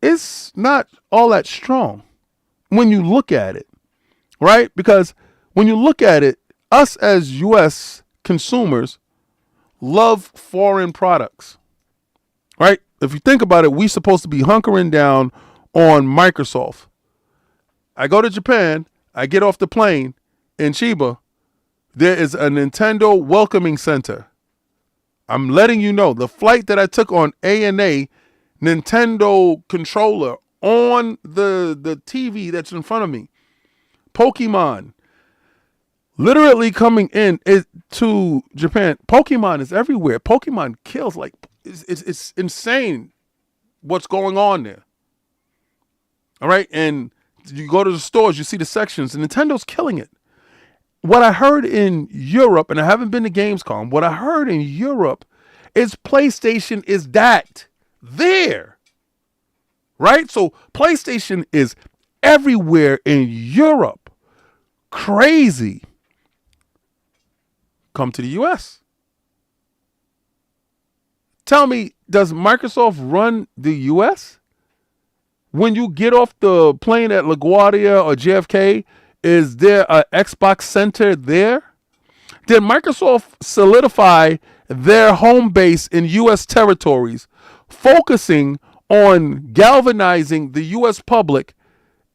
it's not all that strong when you look at it, right? Because when you look at it, us as U.S. consumers love foreign products, right? If you think about it, we're supposed to be hunkering down on Microsoft. I go to Japan, I get off the plane in Chiba, there is a Nintendo welcoming center. I'm letting you know, the flight that I took on ANA, Nintendo controller on the TV that's in front of me. Pokemon. Literally coming in to Japan. Pokemon is everywhere. Pokemon kills like, it's insane what's going on there. All right, and you go to the stores, you see the sections, and Nintendo's killing it. What I heard in Europe, and I haven't been to Gamescom, what I heard in Europe is PlayStation is that there, right? So PlayStation is everywhere in Europe. Crazy. Come to the US. Tell me, does Microsoft run the US? When you get off the plane at LaGuardia or JFK, is there an Xbox Center there? Did Microsoft solidify their home base in U.S. territories, focusing on galvanizing the U.S. public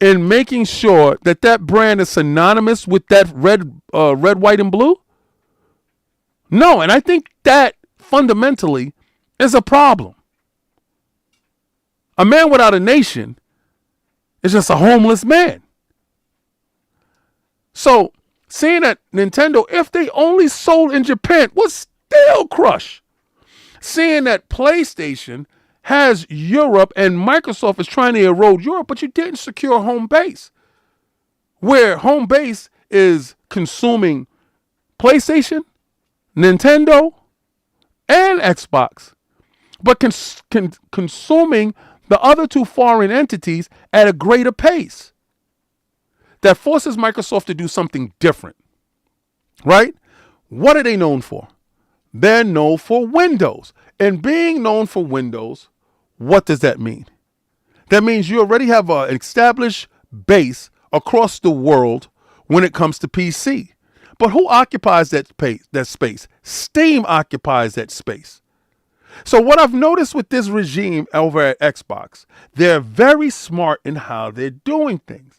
and making sure that that brand is synonymous with that red, white, and blue? No, and I think that fundamentally is a problem. A man without a nation is just a homeless man. So, seeing that Nintendo, if they only sold in Japan, would still crush. Seeing that PlayStation has Europe and Microsoft is trying to erode Europe, but you didn't secure home base. Where home base is consuming PlayStation, Nintendo, and Xbox, but consuming the other two foreign entities at a greater pace. That forces Microsoft to do something different, right? What are they known for? They're known for Windows. And being known for Windows, what does that mean? That means you already have an established base across the world when it comes to PC. But who occupies that space? Steam occupies that space. So what I've noticed with this regime over at Xbox, they're very smart in how they're doing things.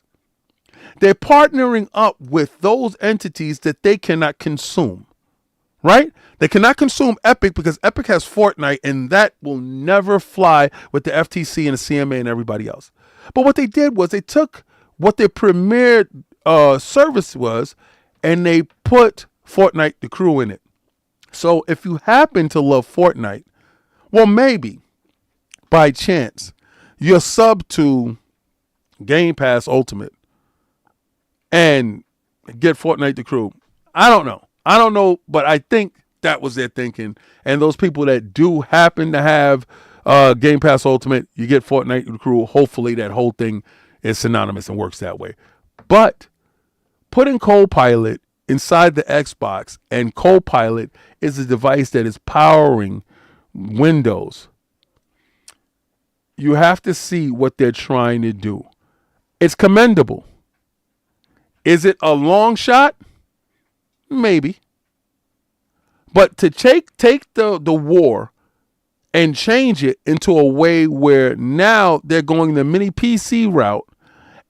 They're partnering up with those entities that they cannot consume, right? They cannot consume Epic because Epic has Fortnite, and that will never fly with the FTC and the CMA and everybody else. But what they did was they took what their premier service was and they put Fortnite the Crew in it. So if you happen to love Fortnite, well, maybe by chance you're sub to Game Pass Ultimate and get Fortnite the Crew. I don't know, but I think that was their thinking. And those people that do happen to have Game Pass Ultimate, you get Fortnite the Crew. Hopefully that whole thing is synonymous and works that way. But putting Copilot inside the Xbox, and Copilot is a device that is powering Windows. You have to see what they're trying to do. It's commendable. Is it a long shot? Maybe. But to take the war and change it into a way where now they're going the mini PC route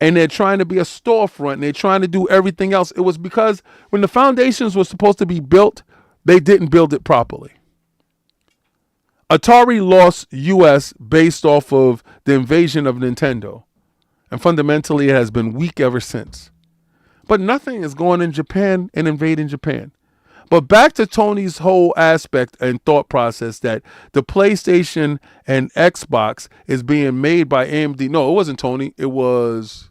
and they're trying to be a storefront and they're trying to do everything else. It was because when the foundations were supposed to be built, they didn't build it properly. Atari lost US based off of the invasion of Nintendo. And fundamentally, it has been weak ever since. But nothing is going in Japan and invading Japan. But back to Tony's whole aspect and thought process that the PlayStation and Xbox is being made by AMD. No, it wasn't Tony. It was,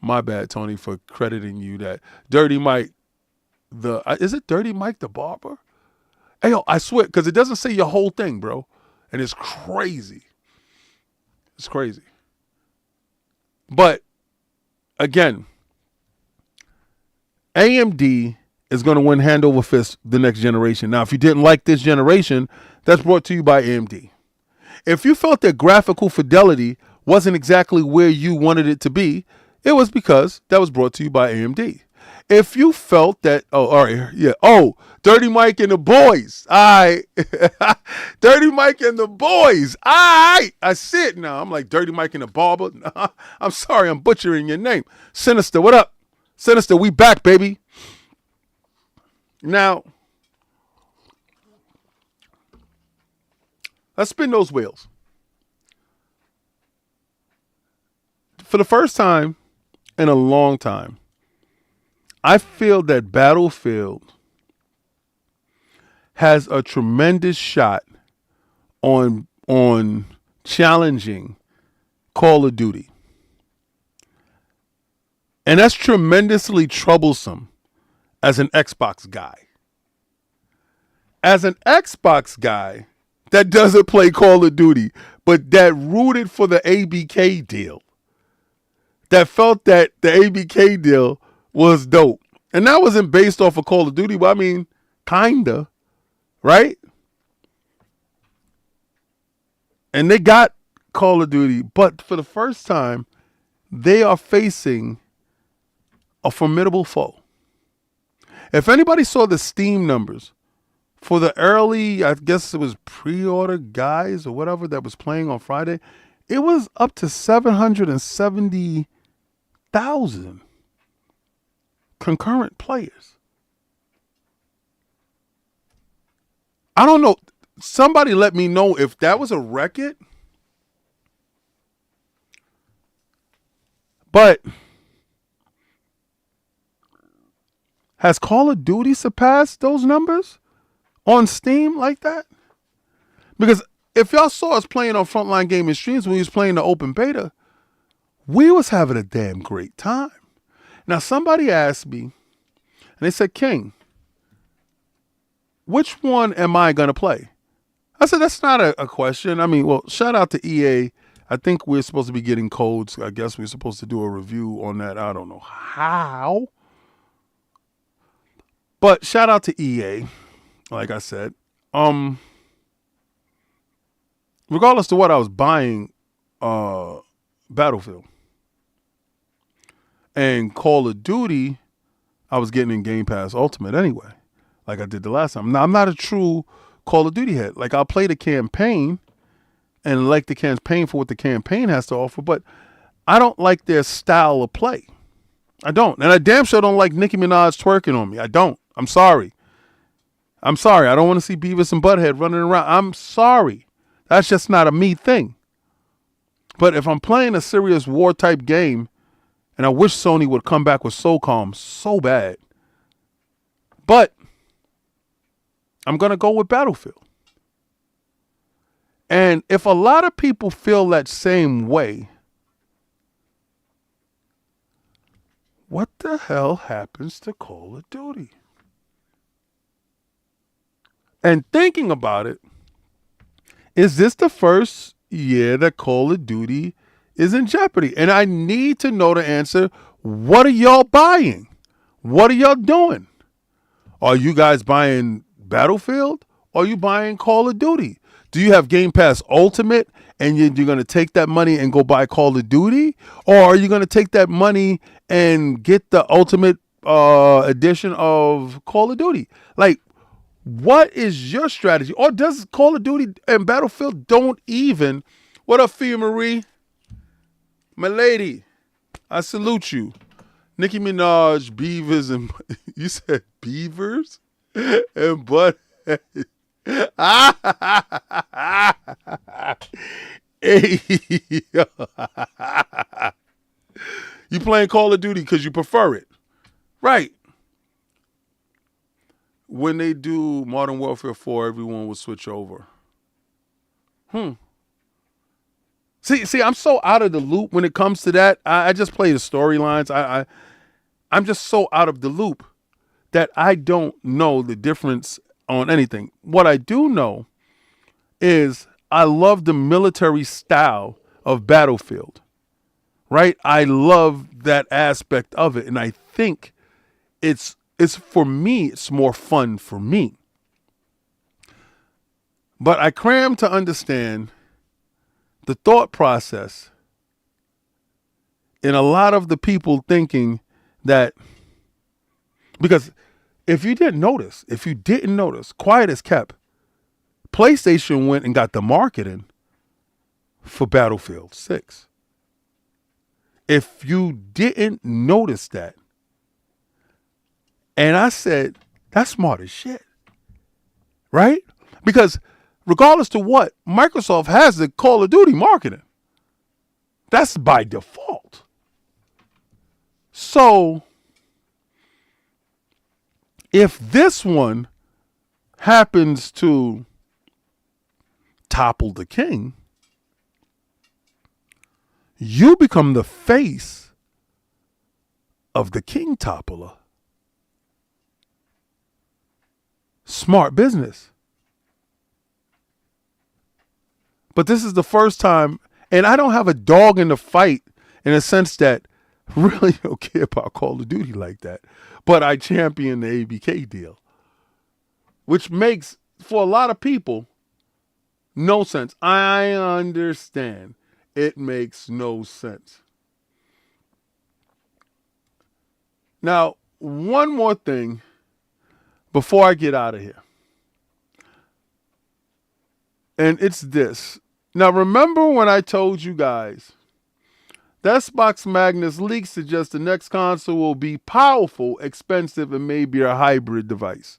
my bad, Tony, for crediting you that. Dirty Mike, is it Dirty Mike the Barber? Hey, yo, I swear, because it doesn't say your whole thing, bro. And it's crazy. It's crazy. But, again, AMD is going to win hand over fist the next generation. Now, if you didn't like this generation, that's brought to you by AMD. If you felt that graphical fidelity wasn't exactly where you wanted it to be, it was because that was brought to you by AMD. If you felt that, Dirty Mike and the boys. All right. Dirty Mike and the boys. All right. I see it now. I'm like Dirty Mike and the Barber. I'm sorry, I'm butchering your name. Sinister, what up? Sinister, we back, baby. Now, let's spin those wheels. For the first time in a long time, I feel that Battlefield has a tremendous shot on challenging Call of Duty. And that's tremendously troublesome as an Xbox guy. As an Xbox guy that doesn't play Call of Duty, but that rooted for the ABK deal, that felt that the ABK deal was dope. And that wasn't based off of Call of Duty, but I mean, kinda, right? And they got Call of Duty, but for the first time, they are facing a formidable foe. If anybody saw the Steam numbers for the early, I guess it was pre-order guys or whatever that was playing on Friday, it was up to 770,000 concurrent players. I don't know. Somebody let me know if that was a record. But has Call of Duty surpassed those numbers on Steam like that? Because if y'all saw us playing on Frontline Gaming Streams when we was playing the open beta, we was having a damn great time. Now, somebody asked me, and they said, King, which one am I going to play? I said, that's not a question. I mean, well, shout out to EA. I think we're supposed to be getting codes. I guess we're supposed to do a review on that. I don't know how. But shout out to EA, like I said. Regardless to what I was buying, Battlefield. And Call of Duty, I was getting in Game Pass Ultimate anyway, like I did the last time. Now, I'm not a true Call of Duty head. Like, I'll play the campaign and like the campaign for what the campaign has to offer, but I don't like their style of play. I don't. And I damn sure don't like Nicki Minaj twerking on me. I don't. I'm sorry. I don't want to see Beavis and Butthead running around. I'm sorry. That's just not a me thing. But if I'm playing a serious war type game, and I wish Sony would come back with SOCOM so bad, But I'm going to go with Battlefield. And if a lot of people feel that same way, what the hell happens to Call of Duty? And thinking about it, is this the first year that Call of Duty is in jeopardy? And I need to know the answer. What are y'all buying? What are y'all doing? Are you guys buying Battlefield? Or are you buying Call of Duty? Do you have Game Pass Ultimate and you're going to take that money and go buy Call of Duty? Or are you going to take that money and get the Ultimate edition of Call of Duty? Like, what is your strategy? Or does Call of Duty and Battlefield don't even? What up, Fia Marie? My lady, I salute you. Nicki Minaj, Beavers, and you said Beavers and Butt. Hey, you playing Call of Duty because you prefer it, right? When they do Modern Warfare 4, everyone will switch over. See, I'm so out of the loop when it comes to that. I just play the storylines. I'm just so out of the loop that I don't know the difference on anything. What I do know is I love the military style of Battlefield, right? I love that aspect of it. And I think it's for me, it's more fun for me. But I cram to understand the thought process in a lot of the people thinking that, because if you didn't notice, quiet as kept, PlayStation went and got the marketing for Battlefield 6. If you didn't notice that, and I said, that's smart as shit, right? Because regardless to what, Microsoft has the Call of Duty marketing. That's by default. So if this one happens to topple the king, you become the face of the king toppler. Smart business. But this is the first time, and I don't have a dog in the fight in a sense that really don't care about Call of Duty like that. But I champion the ABK deal, which makes, for a lot of people, no sense. I understand. It makes no sense. Now, one more thing before I get out of here. And it's this. Now, remember when I told you guys that Xbox Magnus leaks suggest the next console will be powerful, expensive, and maybe a hybrid device?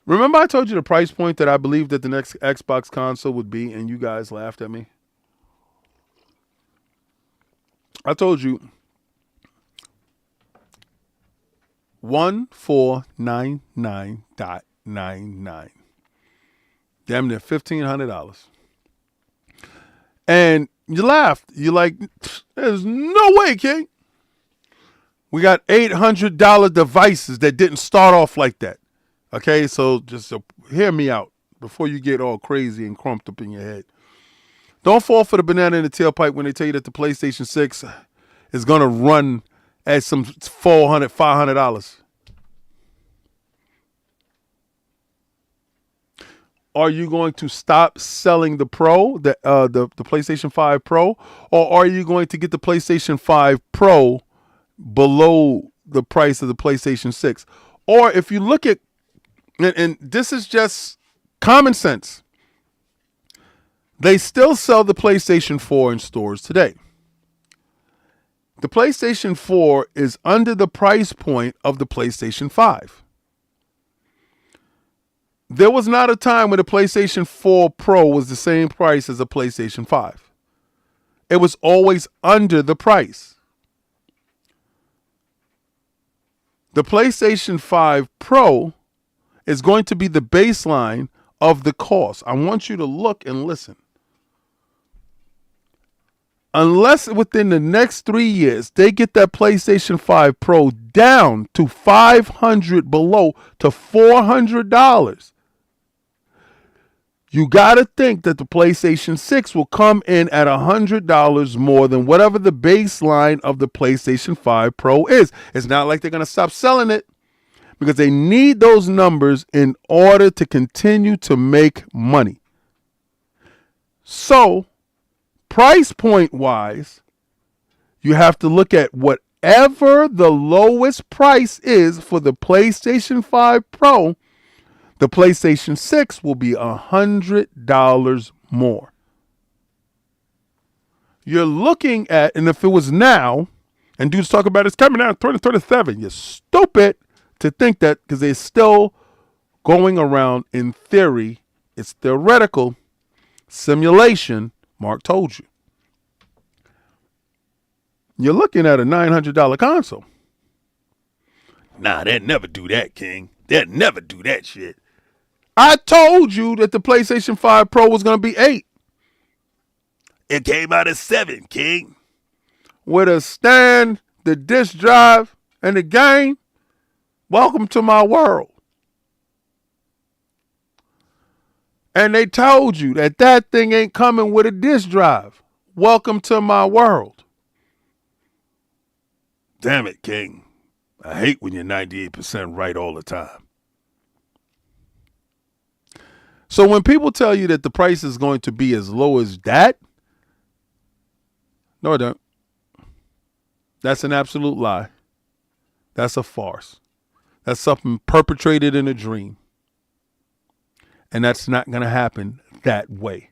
Remember I told you the price point that I believe that the next Xbox console would be, and you guys laughed at me? I told you 1499.99. Damn near $1,500. And you laughed. You're like, there's no way, King. We got $800 devices that didn't start off like that. Okay, so just hear me out before you get all crazy and crumped up in your head. Don't fall for the banana in the tailpipe when they tell you that the PlayStation 6 is going to run at some $400, $500. Are you going to stop selling the Pro, the PlayStation 5 Pro, or are you going to get the PlayStation 5 Pro below the price of the PlayStation 6? Or if you look at, and this is just common sense, they still sell the PlayStation 4 in stores today. The PlayStation 4 is under the price point of the PlayStation 5. There was not a time when the PlayStation 4 Pro was the same price as a PlayStation 5. It was always under the price. The PlayStation 5 Pro is going to be the baseline of the cost. I want you to look and listen. Unless within the next 3 years they get that PlayStation 5 Pro down to $500 below to $400, you got to think that the PlayStation 6 will come in at $100 more than whatever the baseline of the PlayStation 5 Pro is. It's not like they're going to stop selling it, because they need those numbers in order to continue to make money. So, price point wise, you have to look at whatever the lowest price is for the PlayStation 5 Pro. The PlayStation 6 will be $100 more. You're looking at, and if it was now, and dudes talk about it's coming out in 2027, you're stupid to think that, because they're still going around in theory. It's theoretical simulation. Mark told you. You're looking at a $900 console. Nah, they'd never do that, King. They'd never do that shit. I told you that the PlayStation 5 Pro was going to be $8. It came out at $7, King. With a stand, the disk drive, and the game. Welcome to my world. And they told you that that thing ain't coming with a disk drive. Welcome to my world. Damn it, King. I hate when you're 98% right all the time. So when people tell you that the price is going to be as low as that, no, it don't. That's an absolute lie. That's a farce. That's something perpetrated in a dream. And that's not going to happen that way.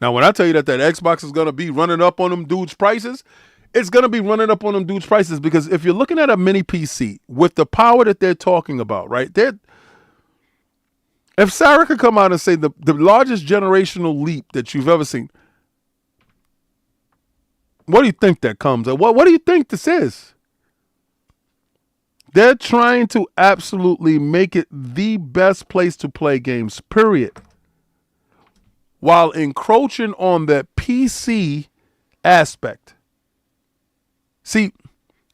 Now, when I tell you that Xbox is going to be running up on them dudes' prices, it's going to be running up on them dudes' prices, because if you're looking at a mini PC with the power that they're talking about, right, if Sarah could come out and say the largest generational leap that you've ever seen, what do you think that comes? What do you think this is? They're trying to absolutely make it the best place to play games, period, while encroaching on the PC aspect. See,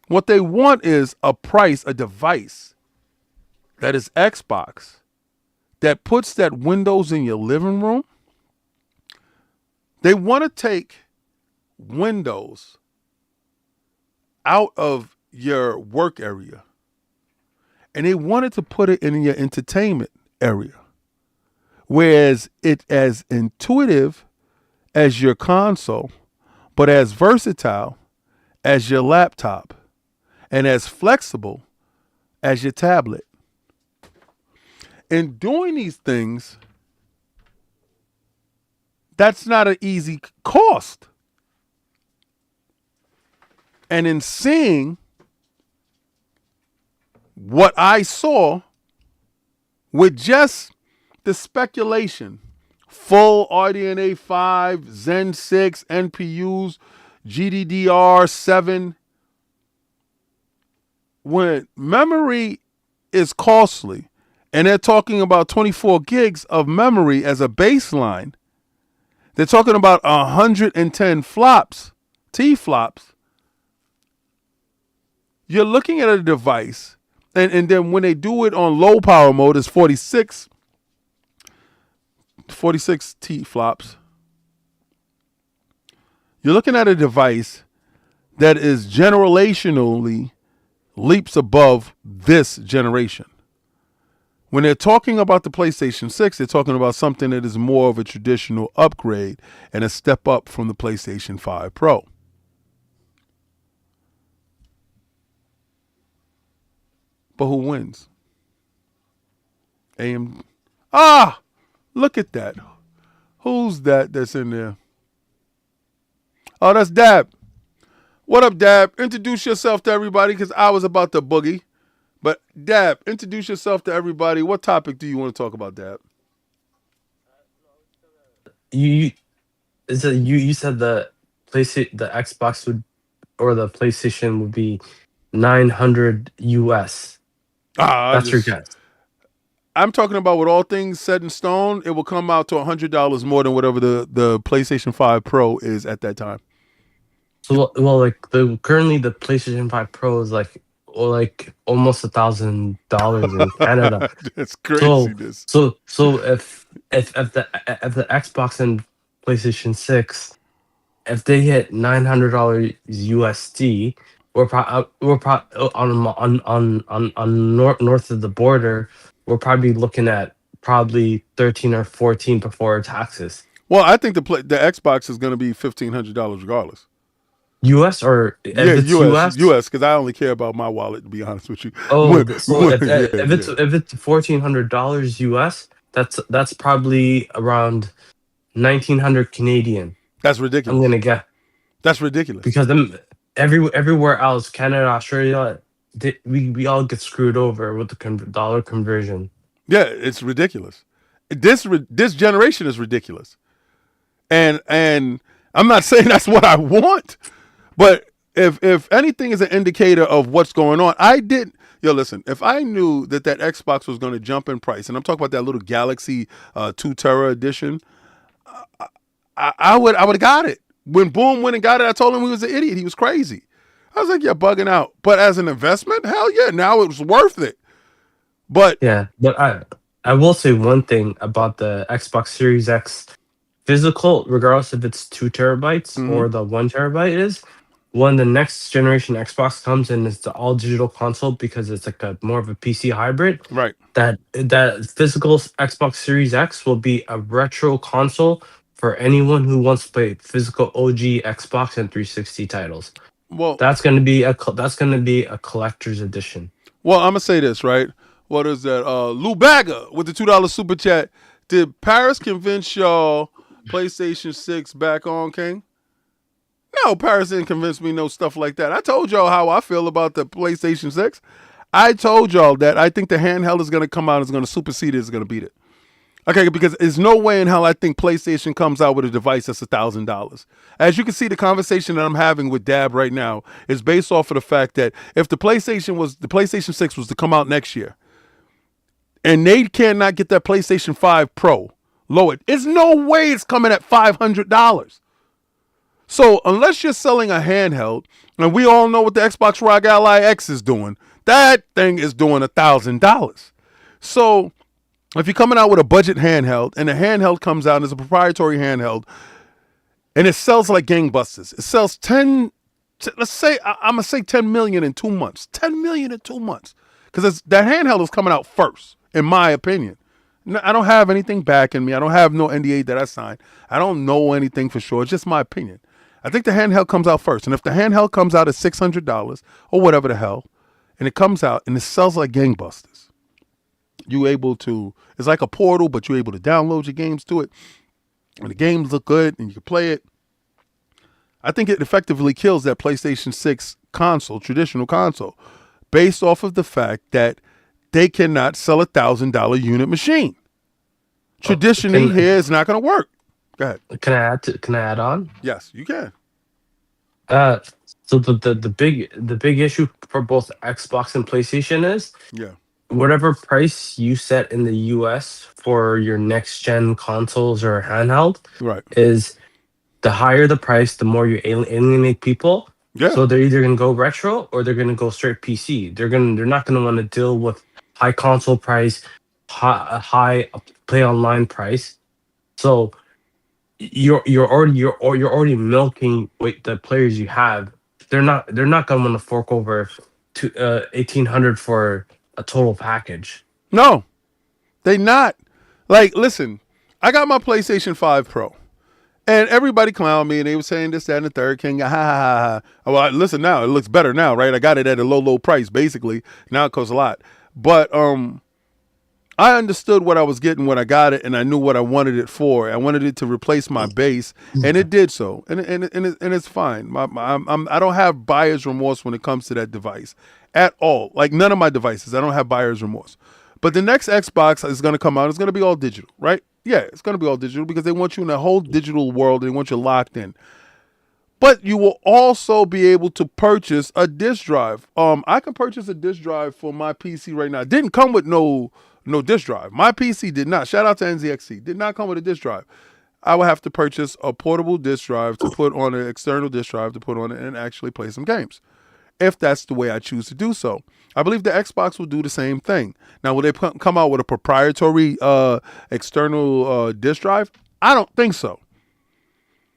what they want is a device that is Xbox, that puts that Windows in your living room. They want to take Windows out of your work area, and they wanted to put it in your entertainment area, whereas it's as intuitive as your console, but as versatile as your laptop, and as flexible as your tablet. In doing these things, that's not an easy cost. And in seeing what I saw with just the speculation, full RDNA 5, Zen 6, NPUs, GDDR7, when memory is costly, and they're talking about 24 gigs of memory as a baseline, they're talking about 110 flops, T-flops. You're looking at a device, and then when they do it on low power mode, it's 46 T-flops. You're looking at a device that is generationally leaps above this generation. When they're talking about the PlayStation 6, they're talking about something that is more of a traditional upgrade and a step up from the PlayStation 5 Pro. But who wins? AMD. Ah, look at that. Who's that's in there? Oh, that's Dab. What up, Dab? Introduce yourself to everybody, because I was about to boogie. But Dab, introduce yourself to everybody. What topic do you want to talk about, Dab? You you said the PlayStation, the Xbox would, or the PlayStation would be 900 US. Ah, That's your guess. I'm talking about with all things set in stone, it will come out to $100 more than whatever the PlayStation 5 Pro is at that time. So well, like currently the PlayStation 5 Pro is like almost $1,000 in Canada. That's So craziness. if the Xbox and PlayStation 6, if they hit $900 USD, we're on north of the border, we're probably looking at probably 13 or 14 before taxes. Well, I think the Xbox is going to be $1,500 regardless. US, or Yeah, if it's US, US. because I only care about my wallet, to be honest with you. Oh, so if Yeah, if it's yeah. if it's $1,400 US, that's probably around 1,900 Canadian. That's I'm ridiculous. gonna guess, That's ridiculous. because everywhere else, Canada, Australia, we all get screwed over with the dollar conversion. Yeah, it's ridiculous. This generation is ridiculous. And I'm not saying that's what I want, but if anything is an indicator of what's going on, listen, if I knew that Xbox was going to jump in price, and I'm talking about that little Galaxy 2 Tera edition, I would have got it. When Boom went and got it, I told him he was an idiot. He was crazy. I was like, you're bugging out. But as an investment, hell yeah, now it was worth it. But Yeah, but I will say one thing about the Xbox Series X physical, regardless if it's 2 terabytes or the 1 terabyte is, when the next generation Xbox comes in, it's the all digital console, because it's like a more of a PC hybrid. right. That physical Xbox Series X will be a retro console for anyone who wants to play physical OG Xbox and 360 titles. Well, That's gonna be a collector's edition. Well, I'm gonna say this, right? What is that? Lou Bagger with the $2 super chat. Did Paris convince y'all PlayStation 6 back on, King? No, Paris didn't convince me no stuff like that. I told y'all how I feel about the PlayStation 6. I told y'all that I think the handheld is gonna come out, is gonna supersede it, is gonna beat it. Okay, because there's no way in hell I think PlayStation comes out with a device that's $1,000. As you can see, the conversation that I'm having with Dab right now is based off of the fact that if the PlayStation 6 was to come out next year, and they cannot get that PlayStation 5 Pro lowered, there's no way it's coming at $500. So unless you're selling a handheld, and we all know what the Xbox Rock Ally X is doing, that thing is doing $1,000. So if you're coming out with a budget handheld, and the handheld comes out as a proprietary handheld, and it sells like gangbusters, it sells I'm gonna say 10 million in 2 months. 10 million in 2 months. Because that handheld is coming out first, in my opinion. I don't have anything backing me. I don't have no NDA that I signed. I don't know anything for sure. It's just my opinion. I think the handheld comes out first. And if the handheld comes out at $600 or whatever the hell, and it comes out and it sells like gangbusters, it's like a portal, but you're able to download your games to it. And the games look good and you can play it. I think it effectively kills that PlayStation 6 console, traditional console, based off of the fact that they cannot sell $1,000 unit machine. Traditionally, here it's not going to work. Go ahead. Can I add on? Yes, you can. So the big issue for both Xbox and PlayStation is, Yeah. whatever price you set in the US for your next gen consoles or handheld, Right. is the higher the price, the more you alienate people. Yeah. So they're either gonna go retro or they're gonna go straight PC. They're not gonna want to deal with high console price, high play online price. So you're already milking the players you have. They're not gonna want to fork over to 1,800 for a total package. No, they not. Like, listen, I got my PlayStation 5 Pro. And everybody clowned me, and they were saying this, that, and the third, King. Ha, ha, ha, ha. Well, listen now. It looks better now, right? I got it at a low, low price, basically. Now it costs a lot. But I understood what I was getting when I got it, and I knew what I wanted it for. I wanted it to replace my base, and it did so. And it's fine. I don't have buyer's remorse when it comes to that device at all. Like, none of my devices, I don't have buyer's remorse. But the next Xbox is going to come out. It's going to be all digital, right? Yeah, it's going to be all digital because they want you in a whole digital world. They want you locked in. But you will also be able to purchase a disk drive. I can purchase a disk drive for my PC right now. It didn't come with no disk drive. My PC did not. Shout out to NZXC. Did not come with a disk drive. I would have to purchase a portable disk drive to put on an external disk drive to put on it and actually play some games, if that's the way I choose to do so. I believe the Xbox will do the same thing. Now, will they come out with a proprietary external disk drive? I don't think so.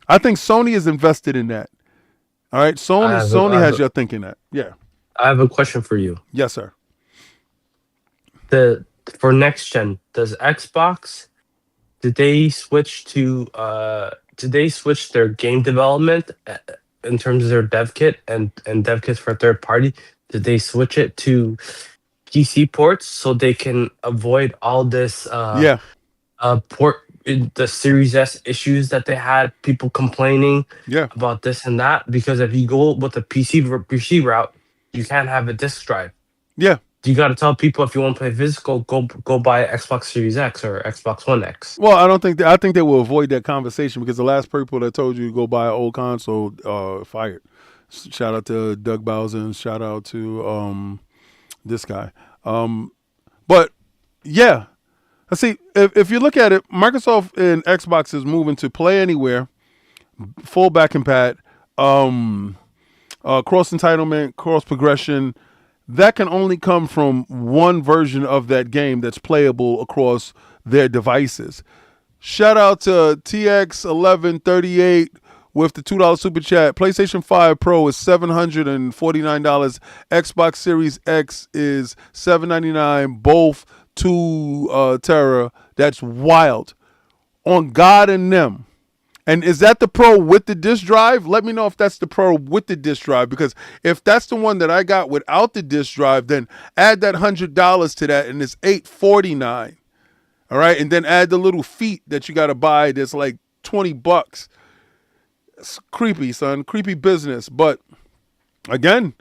I think Sony is invested in that. All right, Sony has your thinking that. Yeah. I have a question for you. Yes, sir. For next gen, does Xbox, did they switch their game development in terms of their dev kit and dev kits for third party? Did they switch it to PC ports so they can avoid all this Yeah. port the Series S issues that they had, people complaining Yeah. about this and that? Because if you go with the PC route, you can't have a disk drive. Yeah. You got to tell people, if you want to play physical, go buy Xbox Series X or Xbox One X. Well, I think they will avoid that conversation because the last people that told you to go buy an old console fired. Shout out to Doug Bowser and shout out to this guy. But yeah, I see. If you look at it, Microsoft and Xbox is moving to play anywhere, full back and pad, cross entitlement, cross progression. That can only come from one version of that game that's playable across their devices. Shout out to TX1138 with the $2 super chat. PlayStation 5 Pro is $749. Xbox Series X is $799. Both 2 Tera. That's wild. On God and them. And is that the Pro with the disk drive? Let me know if that's the Pro with the disk drive, because if that's the one that I got without the disk drive, then add that $100 to that and it's $849. All right, and then add the little feet that you got to buy that's like $20. It's creepy, son. Creepy business. But again,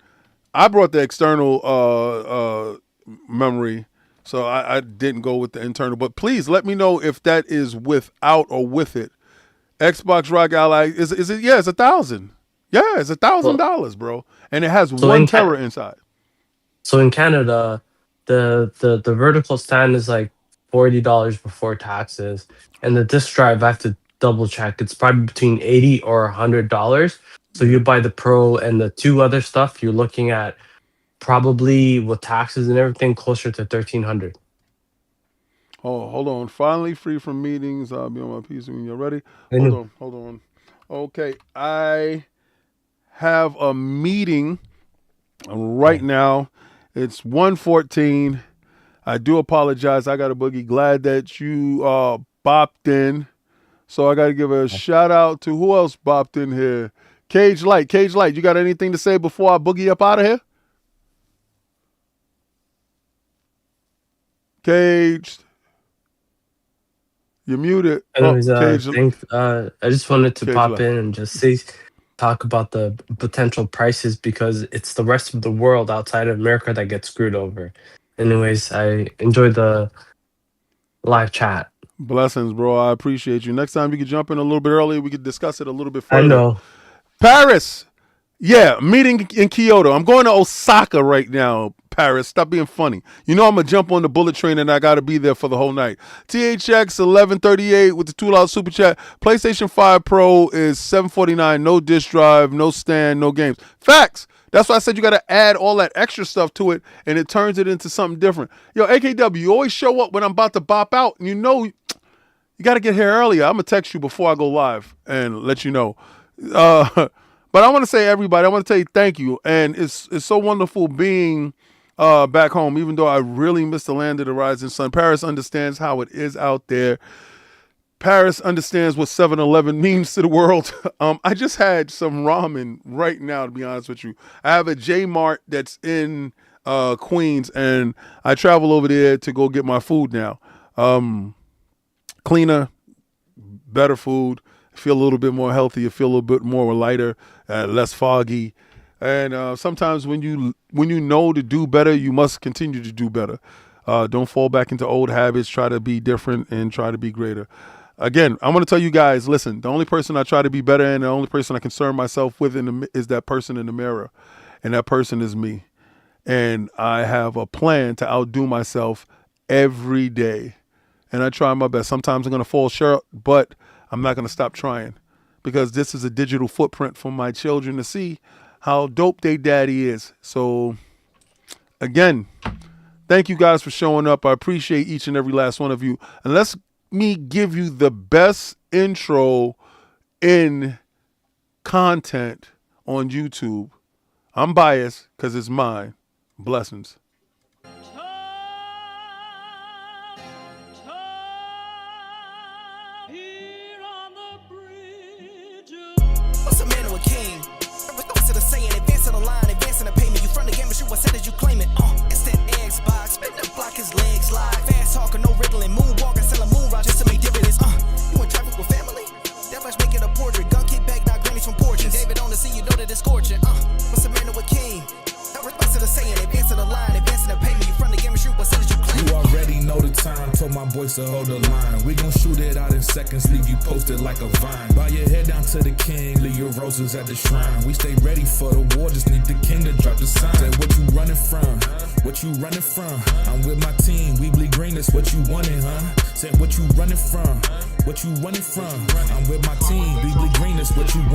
I brought the external memory, so I didn't go with the internal. But please let me know if that is without or with it. Xbox Rock Ally is it? Yeah, it's $1,000. Yeah, it's $1,000, bro, and it has 1 Tera inside. So in Canada, the vertical stand is like $40 before taxes, and the disk drive I have to double check. It's probably between $80 or $100. So you buy the Pro and the 2 other stuff, you're looking at probably with taxes and everything closer to $1,300. Oh, hold on. Finally free from meetings. I'll be on my PC when you're ready. Hold on. Okay, I have a meeting right now. It's 1:14. I do apologize. I got a boogie. Glad that you bopped in. So I got to give a shout out to who else bopped in here. Cage Light, you got anything to say before I boogie up out of here? Caged. You're muted. Anyways, I just wanted to pop in and just talk about the potential prices, because it's the rest of the world outside of America that gets screwed over. Anyways, I enjoyed the live chat. Blessings, bro. I appreciate you. Next time you can jump in a little bit earlier. We could discuss it a little bit further. I know. Paris. Yeah, meeting in Kyoto. I'm going to Osaka right now, Paris. Stop being funny. You know I'm going to jump on the bullet train and I got to be there for the whole night. THX 1138 with the $2 super chat. PlayStation 5 Pro is $749. No disk drive, no stand, no games. Facts. That's why I said you got to add all that extra stuff to it and it turns it into something different. Yo, AKW, you always show up when I'm about to bop out, and you know you got to get here earlier. I'm going to text you before I go live and let you know. But I want to say, everybody, I want to tell you thank you. And it's so wonderful being back home, even though I really miss the land of the rising sun. Paris understands how it is out there. Paris understands what 7-Eleven means to the world. I just had some ramen right now, to be honest with you. I have a J Mart that's in Queens, and I travel over there to go get my food now. Cleaner, better food. Feel a little bit more healthy. You feel a little bit more lighter, less foggy. And sometimes when you know to do better, you must continue to do better. Don't fall back into old habits. Try to be different and try to be greater. Again, I'm going to tell you guys, listen, the only person I try to be better and the only person I concern myself with is that person in the mirror. And that person is me. And I have a plan to outdo myself every day. And I try my best. Sometimes I'm going to fall short, but I'm not going to stop trying, because this is a digital footprint for my children to see how dope their daddy is. So, again, thank you guys for showing up. I appreciate each and every last one of you. And let's me give you the best intro in content on YouTube. I'm biased because it's mine. Blessings. What's a man or a king? To the saying, advancing the line, advancing the payment. You from the game, but shoot what said as you claim it. Instant Xbox, spin the block, his legs slide. Fast talking, no riddling, moonwalking, selling moon rock just to make dividends. You in traffic with family? That much make it a portrait. Gun kick back, not grannies from porches. David on the scene, you know that it's scorching. What's a man or a king? To the saying, advancing the line, advancing the payment. You from the game, but shoot what said as you claim it. You already know the time, told my boys to hold the line. We gon' shoot it out in seconds, leave you posted like a vine. Bow your head down to the king, leave your roses at the shrine. We stay ready for the war, just need the king to drop the sign. Say what you running from, what you running from. I'm with my team, we bleed green, that's what you wanted, huh? Said what you running from, what you running from. I'm with my team, we bleed green, that's what you want.